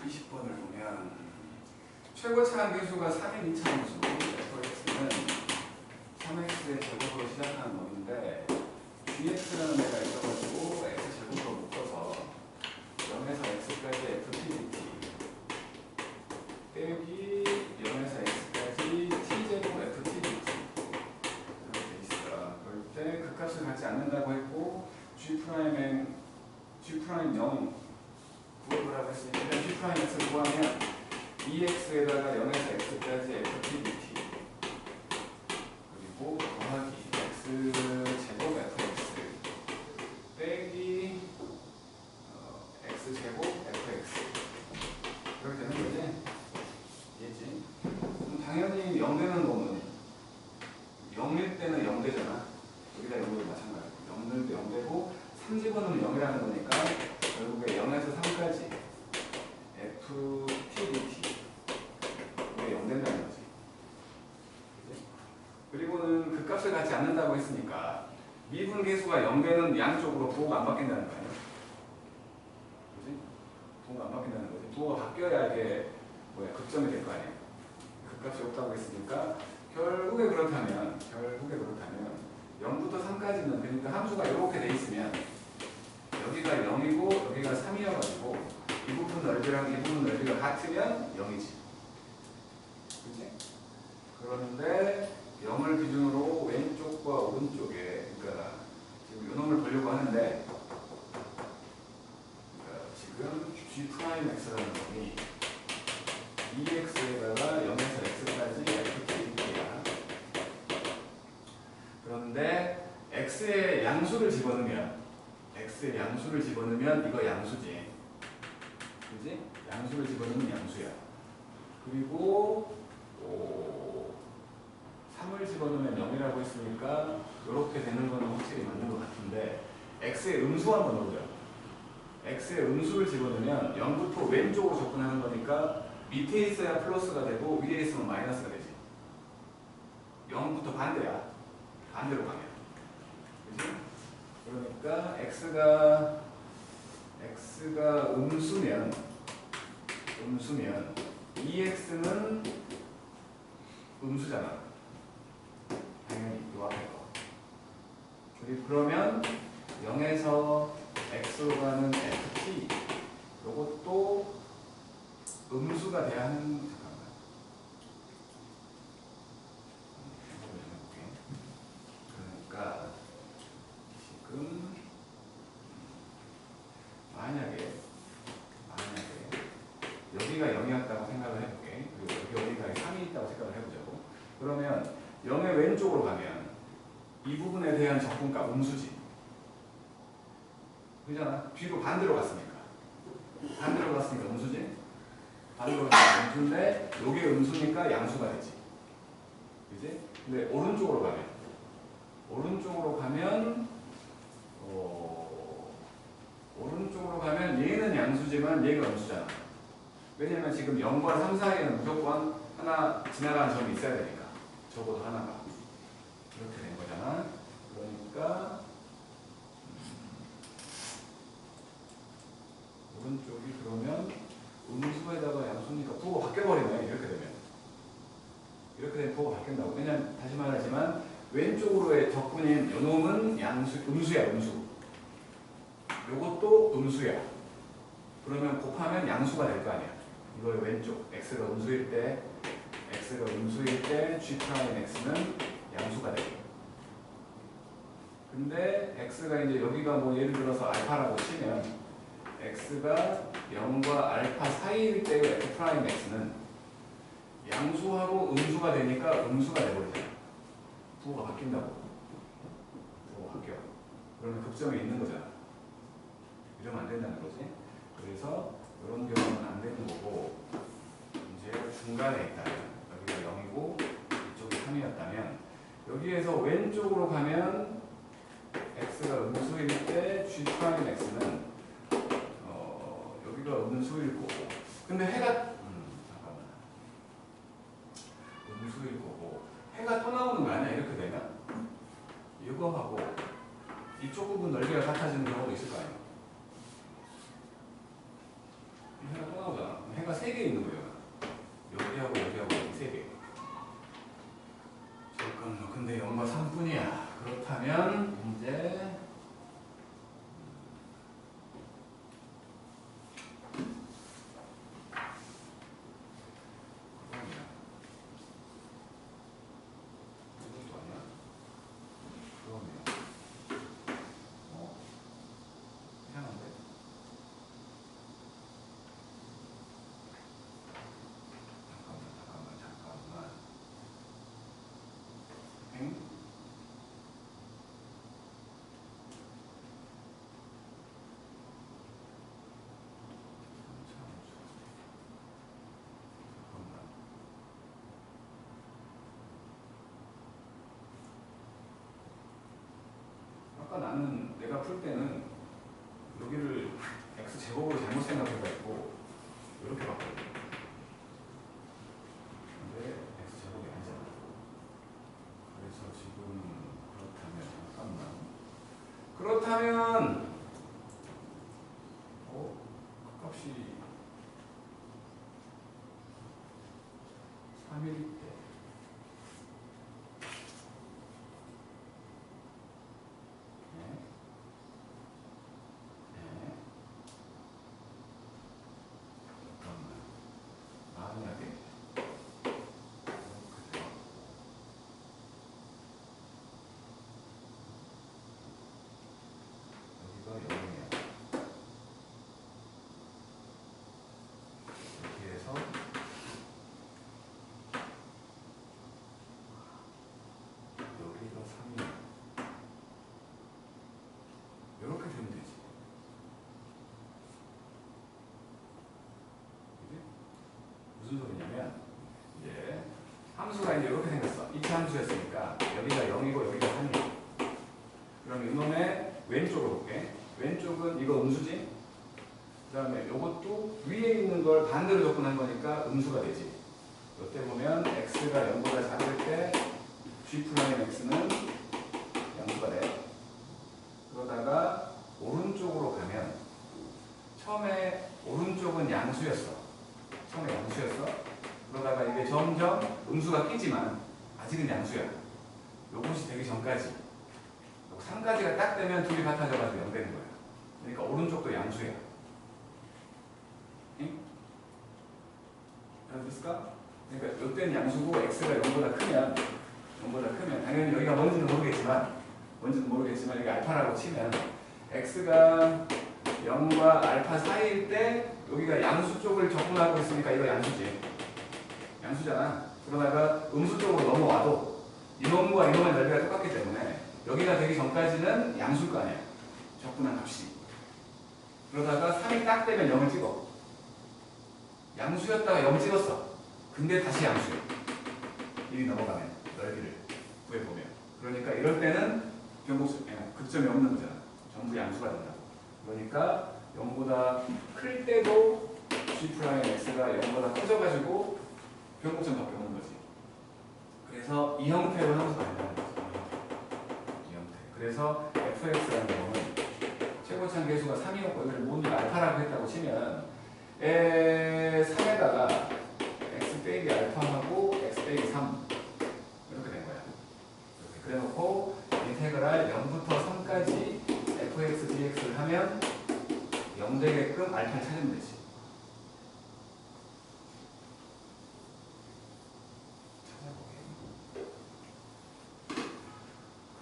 20번을 보면 최고차 함계수가 3인 2차 함수 fx는 3x의 제곱으로 시작하는 놈인데 gx라는 애가 있어가지고 x제곱으로 묶어서 0에서 x까지 fpdt 빼기 0에서 x까지 t제곱 ftdt 이렇게 돼 있어. 그럴 때 그 값을 갖지 않는다고 했고 g'N G'0 구해보라고 했으니까 G'X를 구하면 2x에다가 0에서 x까지 ftdt 그리고 더하기 x제곱 fx 빼기 x제곱 fx 이렇게 되는 거지? 이해지? 그럼 당연히 0되는 놈은 0일 때는 0되잖아. 여기다 0되고 마찬가지고 0일 때 0되고 3집어넣으면 0이라는 거니까 결국에 0에서 3까지 ftdt 이게 0 된다는 거지. 그치? 그리고는 그 값을 갖지 않는다고 했으니까 미분계수가 0 되는 양쪽으로 부호가 안 바뀐다는 거 아니야? 그치? 부호가 안 바뀐다는 거지. 부호가 바뀌어야 이게 극점이 될 거 아니야? 그 값이 없다고 했으니까 결국에 그렇다면 0부터 3까지는 그러니까 함수가 이렇게 돼 있으면 여기가 0이고 여기가 3이어가지고 이 부분 넓이랑 이 부분 넓이가 같으면 0이지. 그치? 그런데 0을 기준으로 왼쪽과 오른쪽에 그러니까 지금 이 놈을 보려고 하는데 그러니까 지금 G'X라는 놈이 2x에다가 0에서 x까지 ftdt야. 그런데 x의 양수를 집어넣으면 이거 양수지. 그지? 양수를 집어넣으면 양수야. 그리고 3을 집어넣으면 0이라고 했으니까 이렇게 되는 거는 확실히 맞는 것 같은데 x의 음수 한번 넣어보자. x의 음수를 집어넣으면 0부터 왼쪽으로 접근하는 거니까 밑에 있어야 플러스가 되고 위에 있으면 마이너스가 되지. 0부터 반대야. 반대로 가면. 그지? 그러니까 x가 x가 음수면 2x는 음수잖아. 당연히 요 앞에 거. 그리고 그러면 0에서 x로 가는 ft 요것도 음수가 돼야 하는. 잠깐만. 그러니까 지금 만약에 여기가 0이었다고 생각을 해볼게. 그리고 여기가 3이 있다고 생각을 해보자고. 그러면 0의 왼쪽으로 가면 이 부분에 대한 적분값 음수지. 그잖아. 뒤로 반대로 갔으니까. 음수지. 반대로 갔으니까 음수인데 요게 음수니까 양수가 되지. 그지? 근데 오른쪽으로 가면 얘는 양수지만 얘가 음수잖아. 왜냐면 지금 0과 3 사이에는 무조건 하나 지나가는 점이 있어야 되니까. 적어도 하나가. 이렇게 된 거잖아. 그러니까 오른쪽이 그러면 음수에다가 양수니까 부호가 바뀌어버리네. 이렇게 되면 부호가 바뀐다고. 왜냐면 다시 말하지만 왼쪽으로의 적분인 요놈은 음수야. 요것도 음수야. 그러면 곱하면 양수가 될 거 아니야. 이거의 왼쪽 x가 음수일 때 g'x는 양수가 돼. 근데 x가 이제 여기가 뭐 예를 들어서 알파라고 치면 x가 0과 알파 사이일 때의 f'x는 양수하고 음수가 되니까 음수가 돼버리잖아. 부호가 바뀐다고. 부호가 바뀌어. 그러면 극점이 있는 거잖아. 이러면 안 된다는 거지. 그래서 이런 경우는 안 되는 거고, 이제 중간에 있다면 여기가 0이고 이쪽이 3이었다면 여기에서 왼쪽으로 가면 x가 음수일 때 g'x는 여기가 음수일 거고, 근데 해가 잠깐만 음수일 거고 해가 또 나오는 거 아니야? 이렇게 되면 이거하고 이쪽 부분 넓이가 같아지는 경우도 있을 거 아니야. 해가 또 나오잖아. 해가 3개 있는 거예요. 여기하고 여기 3개. 잠깐만, 근데 0과 3뿐이야. 그렇다면 이제 아까 나는 내가 풀 때는 여기를 x제곱으로 잘못 생각해가지고 이렇게 봤거든. 근데 x제곱이 아니잖아. 그래서 지금 그렇다면 그 값이 3일 때 무슨 소리냐면 이제 함수가 이제 이렇게 생겼어. 이차 함수였으니까 여기가 0이고 여기가 3이야. 그럼 이놈의 왼쪽으로 볼게. 왼쪽은 이거 음수지. 그 다음에 이것도 위에 있는 걸 반대로 접근한 거니까 음수가 되지. 이때 보면 x가 0보다 작을 때 g'x는 양수가 돼. 그러다가 오른쪽으로 가면 처음에 오른쪽은 양수였어. 처음에 양수였어. 그러다가 이게 점점 음수가 끼지만 아직은 양수야. 요것이 되기 전까지 3까지가 딱 되면 둘이 같아져가지고 0 되는 거야. 그러니까 오른쪽도 양수야. 응? 알았을까? 그러니까 이때는 양수고 x가 0보다 크면 당연히 여기가 뭔지는 모르겠지만 이게 알파라고 치면 x가 0과 알파 사이일 때 여기가 양수 쪽을 접근하고 있으니까 이거 양수지. 양수잖아. 그러다가 음수 쪽으로 넘어와도 이놈과 이놈의 넓이가 똑같기 때문에 여기가 되기 전까지는 양수일 거 아니야. 접근한 값이. 그러다가 3이 딱 되면 0을 찍어. 양수였다가 0을 찍었어. 근데 다시 양수야. 1이 넘어가면 넓이를 구해보면. 그러니까 이럴 때는 극점이 없는 거잖아. 전부 양수가 된다고. 그러니까 0보다 클 때도 G'X가 0보다 커져가지고 변곡점 밖에 오는 거지. 그래서 이 형태로 함수 가능한 거지. 이 형태. 그래서 fx라는 경우는 최고참 계수가 3이었고 이걸 모든 알파라고 했다고 치면 3에다가 x 빼기 알파하고 x 빼기 3 이렇게 된 거야. 이렇게 그래놓고 인테그랄 0부터 3까지 fx dx를 하면 0 되게끔 알파를 찾으면 되지.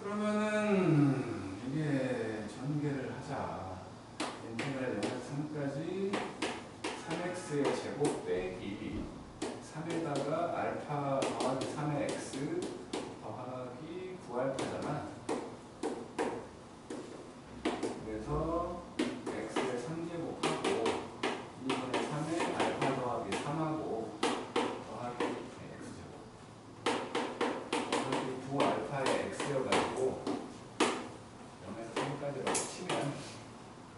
그러면은 이게 전개를 하자. 인테그랄 0에서 3까지 3x의 제곱 빼기 3에다가 알파 더하기 3의 x 더하기 9알파잖아. 그래서 x의 3제곱하고 2분의 3의 알파 더하기 3하고 더하기 x제곱 더하기 9알파의 x여가지고 0에서 3까지라고 치면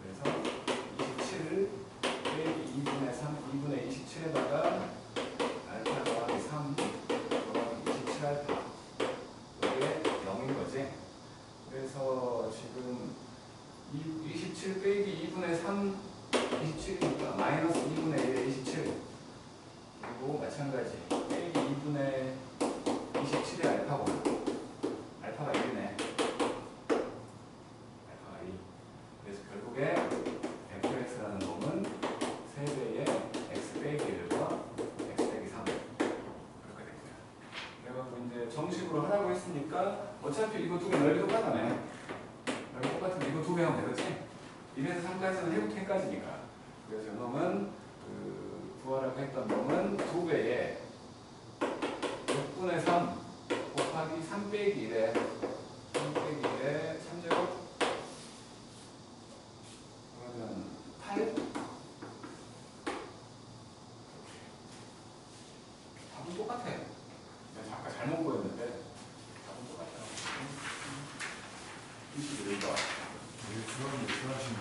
그래서 27 빼기 2분의 3, 2분의 27에다가 알파 더하기 3 더하기 27알파 이게 0인 거지. 그래서 지금 27 빼기 2분의 3 27이니까 마이너스 2분의 1의 27 그리고 마찬가지 빼기 2분의 27의 알파고 알파가 1이네. 알파가 2. 그래서 결국에 fx라는 놈은 3배의 x 빼기 1과 x 빼기 3 그렇게 된 거야. 그래가지고 이제 정식으로 하라고 했으니까 어차피 이거 두 개 넓이 똑같다네. 넓이 똑같은데 이거 두 배 하면 되겠지? 1에서 3까지는 해국 10까지니까. 그래서 이놈은 구하라고 했던 놈은 2배의 6분의 3 곱하기 3 빼기 1에 3 빼기 1에 3제곱 그러면 8 답은 똑같아. 내가 아까 잘못 보였는데 답은 똑같아. 21번 주원이 좋아하시는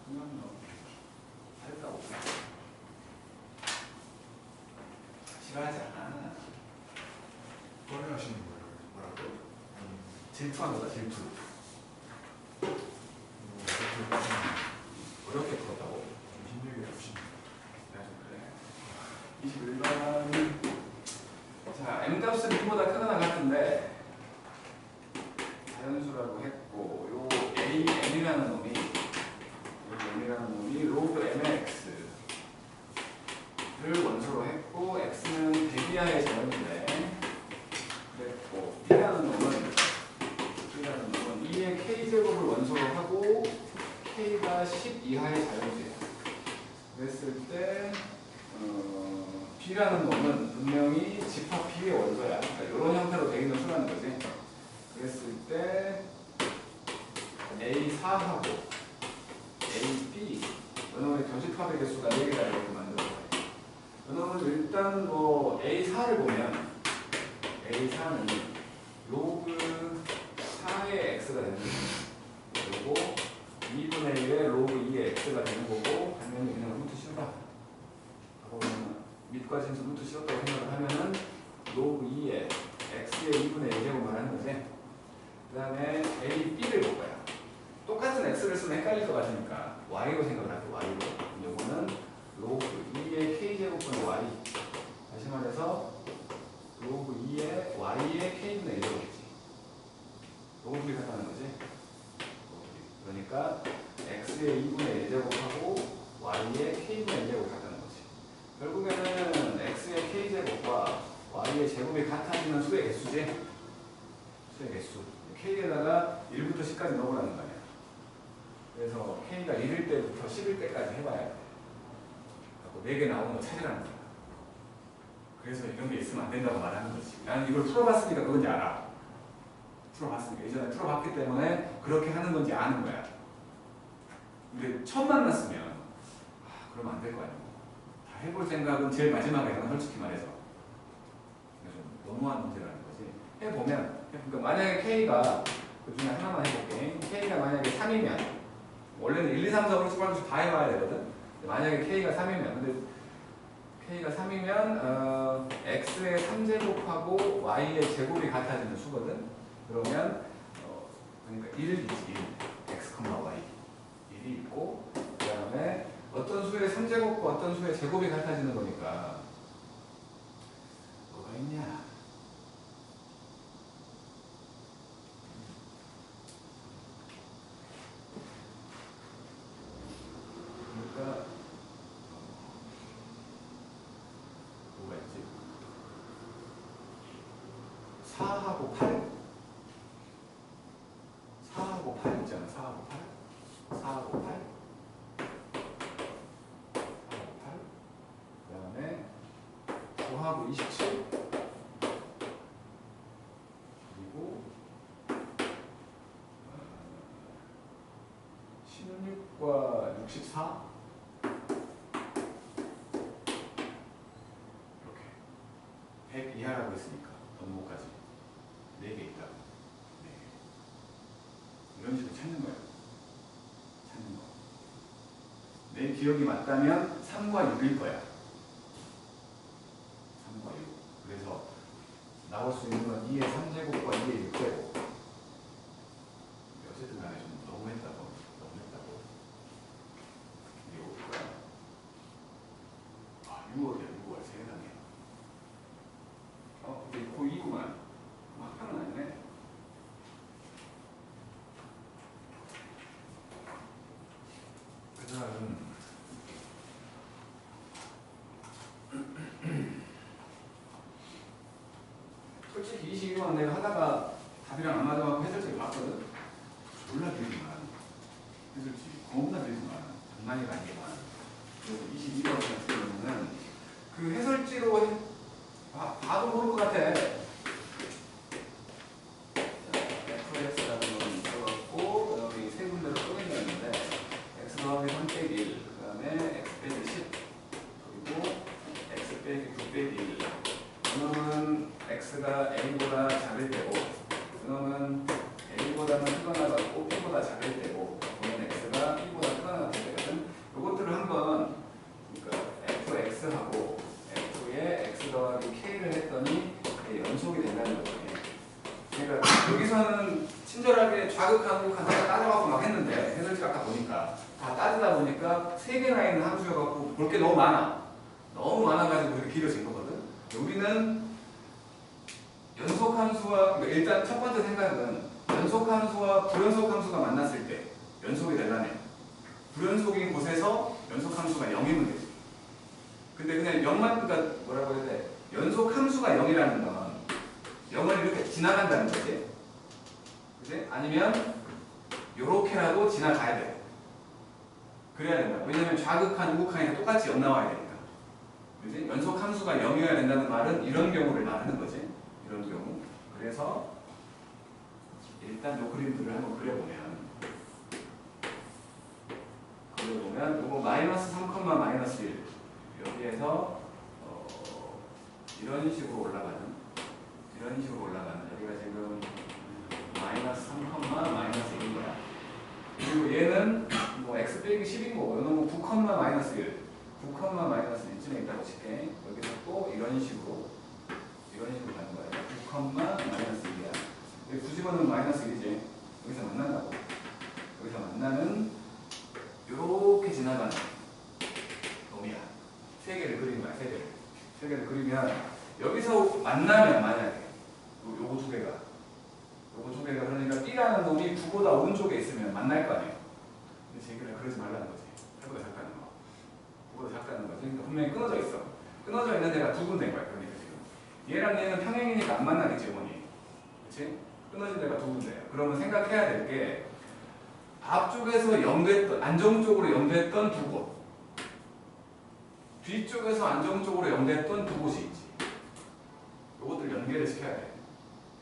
그냥 했다고 싫어하지 않아. 꺼려하시는 거예요. 뭐라고? 질투하는 거다. 질투. 어렵게 풀었다고? 힘들게 하시는 그래. 21번. 자, m값은 b보다 크거나 같은데 자연수라고 했고 요 m이라는 놈이 로그 mx를 원소로 했고 x는 100 이하의 자연수인데 그랬고 b라는 놈은 2의 k제곱을 원소로 하고 k가 10 이하의 자연수야. 그랬을 때 b라는 놈은 분명히 집합 b의 원소야. 그러니까 이런 형태로 되어 있는 수라는 거지. 그랬을 때 A4하고 AB 이놈의 교집합의 개수가 4개다 이렇게 만들어 봐요. 이놈은 일단 뭐 A4를 보면 A4는 로그 4의 x가 되는 거고 그리고 2분의 1의 로그 2의 x가 되는 거고 당연히 그냥 루트 씌우라. 밑과 진수 루트 씌웠다고 생각을 하면은 로그 2의 x의 2분의 1제곱 말하는 거지. 그 다음에 A, B를 볼 거야. 똑같은 x를 쓰면 헷갈릴 것 같으니까 y로 생각을 제곱이 같아지는 수의 개수지? 수의 개수. K에다가 1부터 10까지 넣으라는 거 아니야. 그래서 K가 1일 때부터 10일 때까지 해봐야 돼. 그리고 4개 나오는 거 찾으라는 거야. 그래서 이런 게 있으면 안 된다고 말하는 거지. 나는 이걸 풀어봤으니까 그건지 알아. 풀어봤으니까. 예전에 풀어봤기 때문에 그렇게 하는 건지 아는 거야. 근데 처음 만났으면 그러면 안 될 거 아니야. 다 해볼 생각은 제일 마지막에 하는, 솔직히 말해서. 좀 너무한 문제라는 거지. 해보면, 그러니까 만약에 K가 그 중에 하나만 해볼게. K가 만약에 3이면 원래는 1, 2, 3, 4, 5, 6, 7, 8, 9, 다 해봐야 되거든. 만약에 K가 3이면 근데 K가 3이면 X의 3제곱하고 Y의 제곱이 같아지는 수거든. 그러면 그러니까 1이지. 1. X, Y 1이 있고 그 다음에 어떤 수의 3제곱과 어떤 수의 제곱이 같아지는 거니까 뭐가 있냐. 그러니까 뭐가 있지? 4하고 8? 4하고 8 있잖아. 4하고 8? 4하고 8? 4하고 8? 그 다음에 9하고 27? 그리고 16과 64? 이렇게 100 이하라고 했으니까 번호까지 4개 있다. 네. 이런 식으로 찾는 거예요. 찾는 거. 내 기억이 맞다면 3과 6일 거야. 3과 6. 그래서 나올 수 있는 건 2의 3제곱과 2의 6제곱. 어쨌든 간에 좀 너무했다고. 이거 6월이야. 6월 세상에. 근데 고2구만. 학교는 아니네. 그 다음 솔직히 22번 내가 하다가 답이랑 안 맞아갖고 해설책 봤거든. 졸라 길지만 해설책 겁나 길지만 장난이가 아니지만 그래서 22번 같은 경우는 그 해설지로 봐도 모를 것 같아. FX라는 건 있어갖고 여기 세 군데로 쪼개져 있는데 X 더하기 3 빼기 1, 그 다음에 X 빼기 10, 그리고 X 빼기 9 빼기 1. 이놈은 X가 A보다 작을 때고, 이놈은 A보다는 크거나 같고 B보다 작을 때고, 보면 X가 B보다 크거나 같을 때거든. 이것들을 한번 그러니까 FX하고 F에 X 더하기 K를 했더니 연속이 된다는 거지. 그러니까 여기서는 친절하게 좌극한 우극한 다 따져갖고 막 했는데 해설지 아까 보니까 다 따지다 보니까 3개나 있는 함수여갖고 볼 게 너무 많아. 너무 많아가지고 이렇게 길어진 거거든. 우리는 연속함수와 그러니까 일단 첫 번째 생각은 연속함수와 불연속함수가 만났을 때 연속이 되려면 불연속인 곳에서 연속함수가 0이면 되지. 근데 그냥 0만 그러니까 뭐라고 해야 돼? 연속함수가 0이라는 건 0을 이렇게 지나간다는 거지. 그치? 아니면 요렇게라도 지나가야 돼. 그래야 된다. 왜냐면 좌극한 우극한이 똑같이 0 나와야 되니까. 그치? 연속함수가 0이어야 된다는 말은 이런 경우를 말하는 거지. 이런 경우. 그래서 일단 요 그림들을 한번 그려보면 요거 마이너스 3, 마이너스 1 여기에서 이런 식으로 올라가는 여기가 지금 마이너스 3, 마이너스 1이야. 그리고 얘는 뭐 x 빼기 10인 거고 이놈은 9, 마이너스 1 9, 마이너스 1쯤에 있다고 칠게. 여기서 또 이런 식으로 가는 거야. 9, 마이너스 1이야. 여기 굳이보는 마이너스 1이지. 여기서 만난다고. 여기서 만나는 요렇게 지나가는 놈이야. 3개를 그리는 거야. 3개를 그리면 여기서 만나면 만약에 요거 두 개가 그러니까 B라는 놈이 9보다 오른쪽에 있으면 만날 거 아니에요. 근데 제기를 그러지 말라는 거지. 8보다 작다는 거. 9보다 작다는 거지. 그러니까 분명히 끊어져 있어. 끊어져 있는 데가 두 군데인 거야. 그러니까 지금 얘랑 얘는 평행이니까 안 만나겠지, 어머니. 그치? 끊어진 데가 두 군데예요. 그러면 생각해야 될 게 앞쪽에서 연결했던, 안정적으로 연결했던 두 곳, 뒤쪽에서 안정적으로 연결했던 두 곳이 있지. 이것들 연결을 시켜야 돼.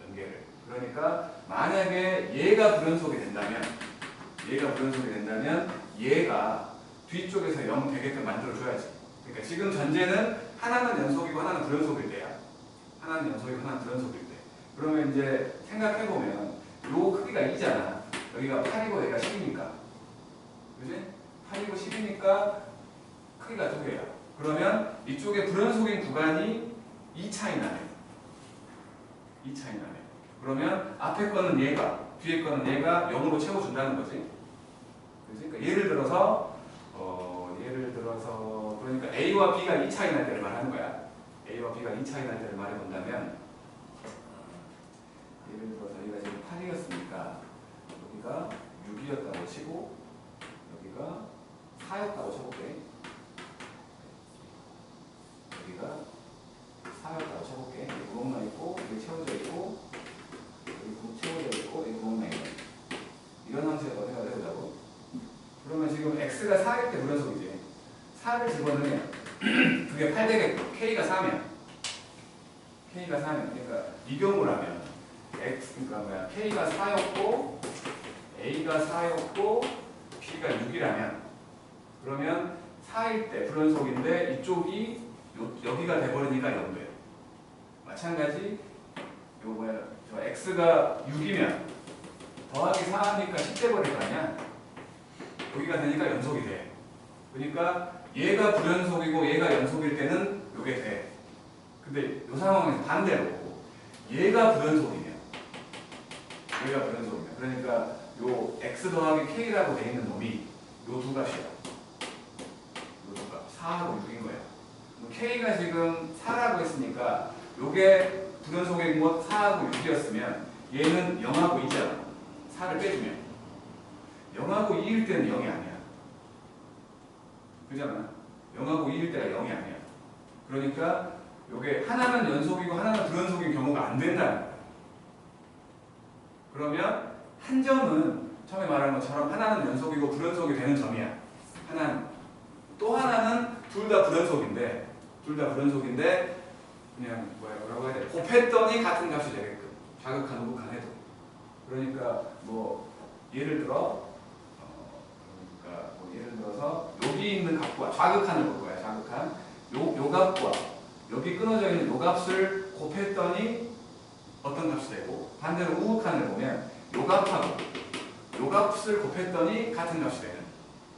연결을. 그러니까 만약에 얘가 불연속이 된다면 얘가 뒤쪽에서 0 되게끔 만들어줘야지. 그러니까 지금 전제는 하나는 연속이고 하나는 불연속일 때야. 하나는 연속이고 하나는 불연속일 때. 그러면 이제 생각해보면 요 크기가 2잖아. 여기가 8이고 여기가 10이니까. 그지? 8이고 10이니까 크기가 두 개야. 그러면 이쪽에 불연속인 구간이 2 차이 나네. 2 차이 나네. 그러면 앞에 거는 얘가, 뒤에 거는 얘가 0으로 채워준다는 거지. 그지? 그러니까 예를 들어서 그러니까 A와 B가 2 차이 날 때를 말하는 거야. A와 B가 2 차이 날 때를 말해본다면 예를 들어서 여기가 지금 8이었으니까 여기가 6이었다고 치고 여기가 4였다고 쳐볼게. 여기가 4였다고 쳐볼게. 여기 구멍만 있고 여기 채워져 있고 여기 구멍 채워져 있고 여기 구멍만 있고 이런 함수에서 생각을 해보자고. 그러면 지금 x가 4일 때 불연속이지. 4를 집어넣으면 그게 8 되겠고 k가 4면 그러니까 이 경우라면 그러니까 k가 4였고 a가 4였고 b가 6이라면 그러면 4일 때 불연속인데 이쪽이 여기가 돼버리니까 0돼. 마찬가지 저 x가 6이면 더하기 4하니까 10 돼버릴 거 아니야. 여기가 되니까 연속이 돼. 그러니까 얘가 불연속이고 얘가 연속일 때는 요게 돼. 근데 이 상황에서 반대로 얘가 불연속이면 그러니까 요 x 더하기 k라고 돼 있는 놈이 요 두 값이야. 요 두 값 4하고 6인 거야. k가 지금 4라고 했으니까 요게 불연속인 것 4하고 6이었으면 얘는 0하고 2잖아. 4를 빼주면 0하고 2일 때는 0이 아니야. 그잖아. 0하고 2일 때가 0이 아니야. 그러니까 요게 하나는 연속이고 하나는 불연속인 경우가 안 된다는 거야. 그러면 한 점은 처음에 말한 것처럼 하나는 연속이고 불연속이 되는 점이야. 하나는. 또 하나는 둘 다 불연속인데 그냥 뭐라고 해야 돼? 곱했더니 같은 값이 되게끔. 자극한 우극한 해도. 그러니까 뭐 예를 들어서 여기 있는 값과 좌극한을 볼 거야. 좌극한 요 값과 여기 끊어져 있는 요 값을 곱했더니 어떤 값이 되고 반대로 우극한을 보면 요 값하고 요 값을 곱했더니 같은 값이 되는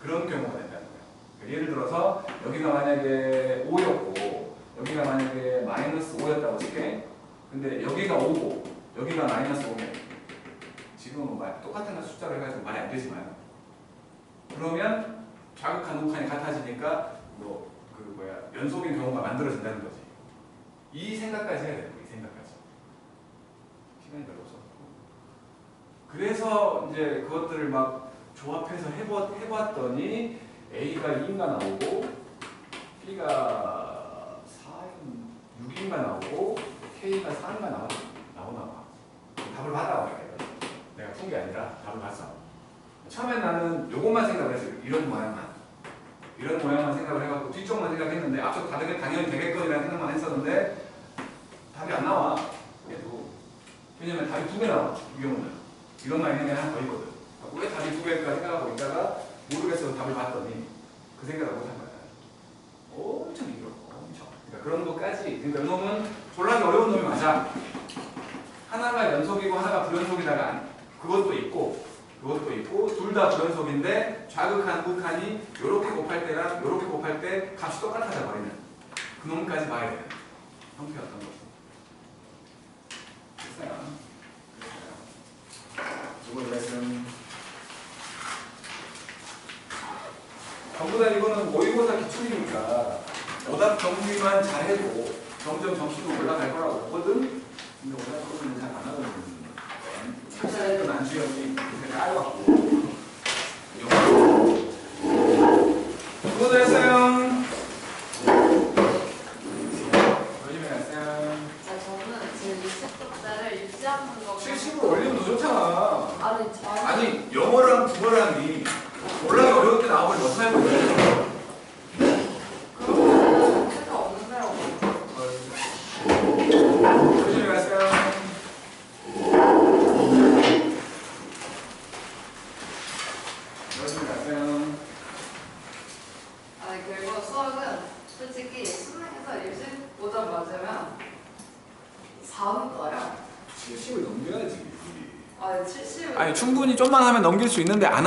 그런 경우가 된다는 거야. 예를 들어서 여기가 만약에 5였고 여기가 만약에 마이너스 5였다고 칠게. 근데 여기가 5고 여기가 마이너스 5면 지금은 똑같은 숫자로 해가지고 말이 안 되지만 그러면 좌극한 우극한이 같아지니까 연속인 경우가 만들어진다는 거지. 이 생각까지 해야 되는 거야. 이 생각까지. 시간이 별로 없어. 그래서 이제 그것들을 막 조합해서 해봤더니 A가 2인가 나오고 B가 6인가 나오고 K가 4인가 나오나 봐. 답을 받아와. 내가 푼 게 아니라 답을 봤어. 처음엔 나는 요것만 생각을 했어요. 이런 모양만 생각을 해갖고 뒤쪽만 생각했는데 앞쪽 당연히 되겠거니라는 생각만 했었는데 답이 안 나와. 얘도. 왜냐면 답이 2개 나와. 이 경우는. 이것만 있는 게 하나 더 있거든. 왜 답이 2개일까 생각하고 있다가 모르겠어서 답을 봤더니 그 생각을 못한 거야. 엄청 힘들었고 엄청. 그러니까 그런 것까지. 그러니까 이놈은 졸라게 어려운 놈이 맞아. 하나가 연속이고 하나가 불연속이다가 그것도 있고 둘 다 불연속인데 좌극한 우극한이 요렇게 곱할 때랑 요렇게 곱할 때 값이 똑같아져 버리는 그 놈까지 봐야 되는 형태였던 거죠. 됐어요. 이번 레슨 전부 다 이거는 모의고사 기출이니까 오답 정리만 잘해도 점점 점수는 올라갈 거라고 보거든. 근데 오답 정리는 잘 안 하거든. 출사했던 안주영이 요새 깔아갖고 수고하셨어요. 열심히 했어요. 4는 떠요. 70을 넘겨야지. 아, 70을. 아니 충분히 좀만 하면 넘길 수 있는데 안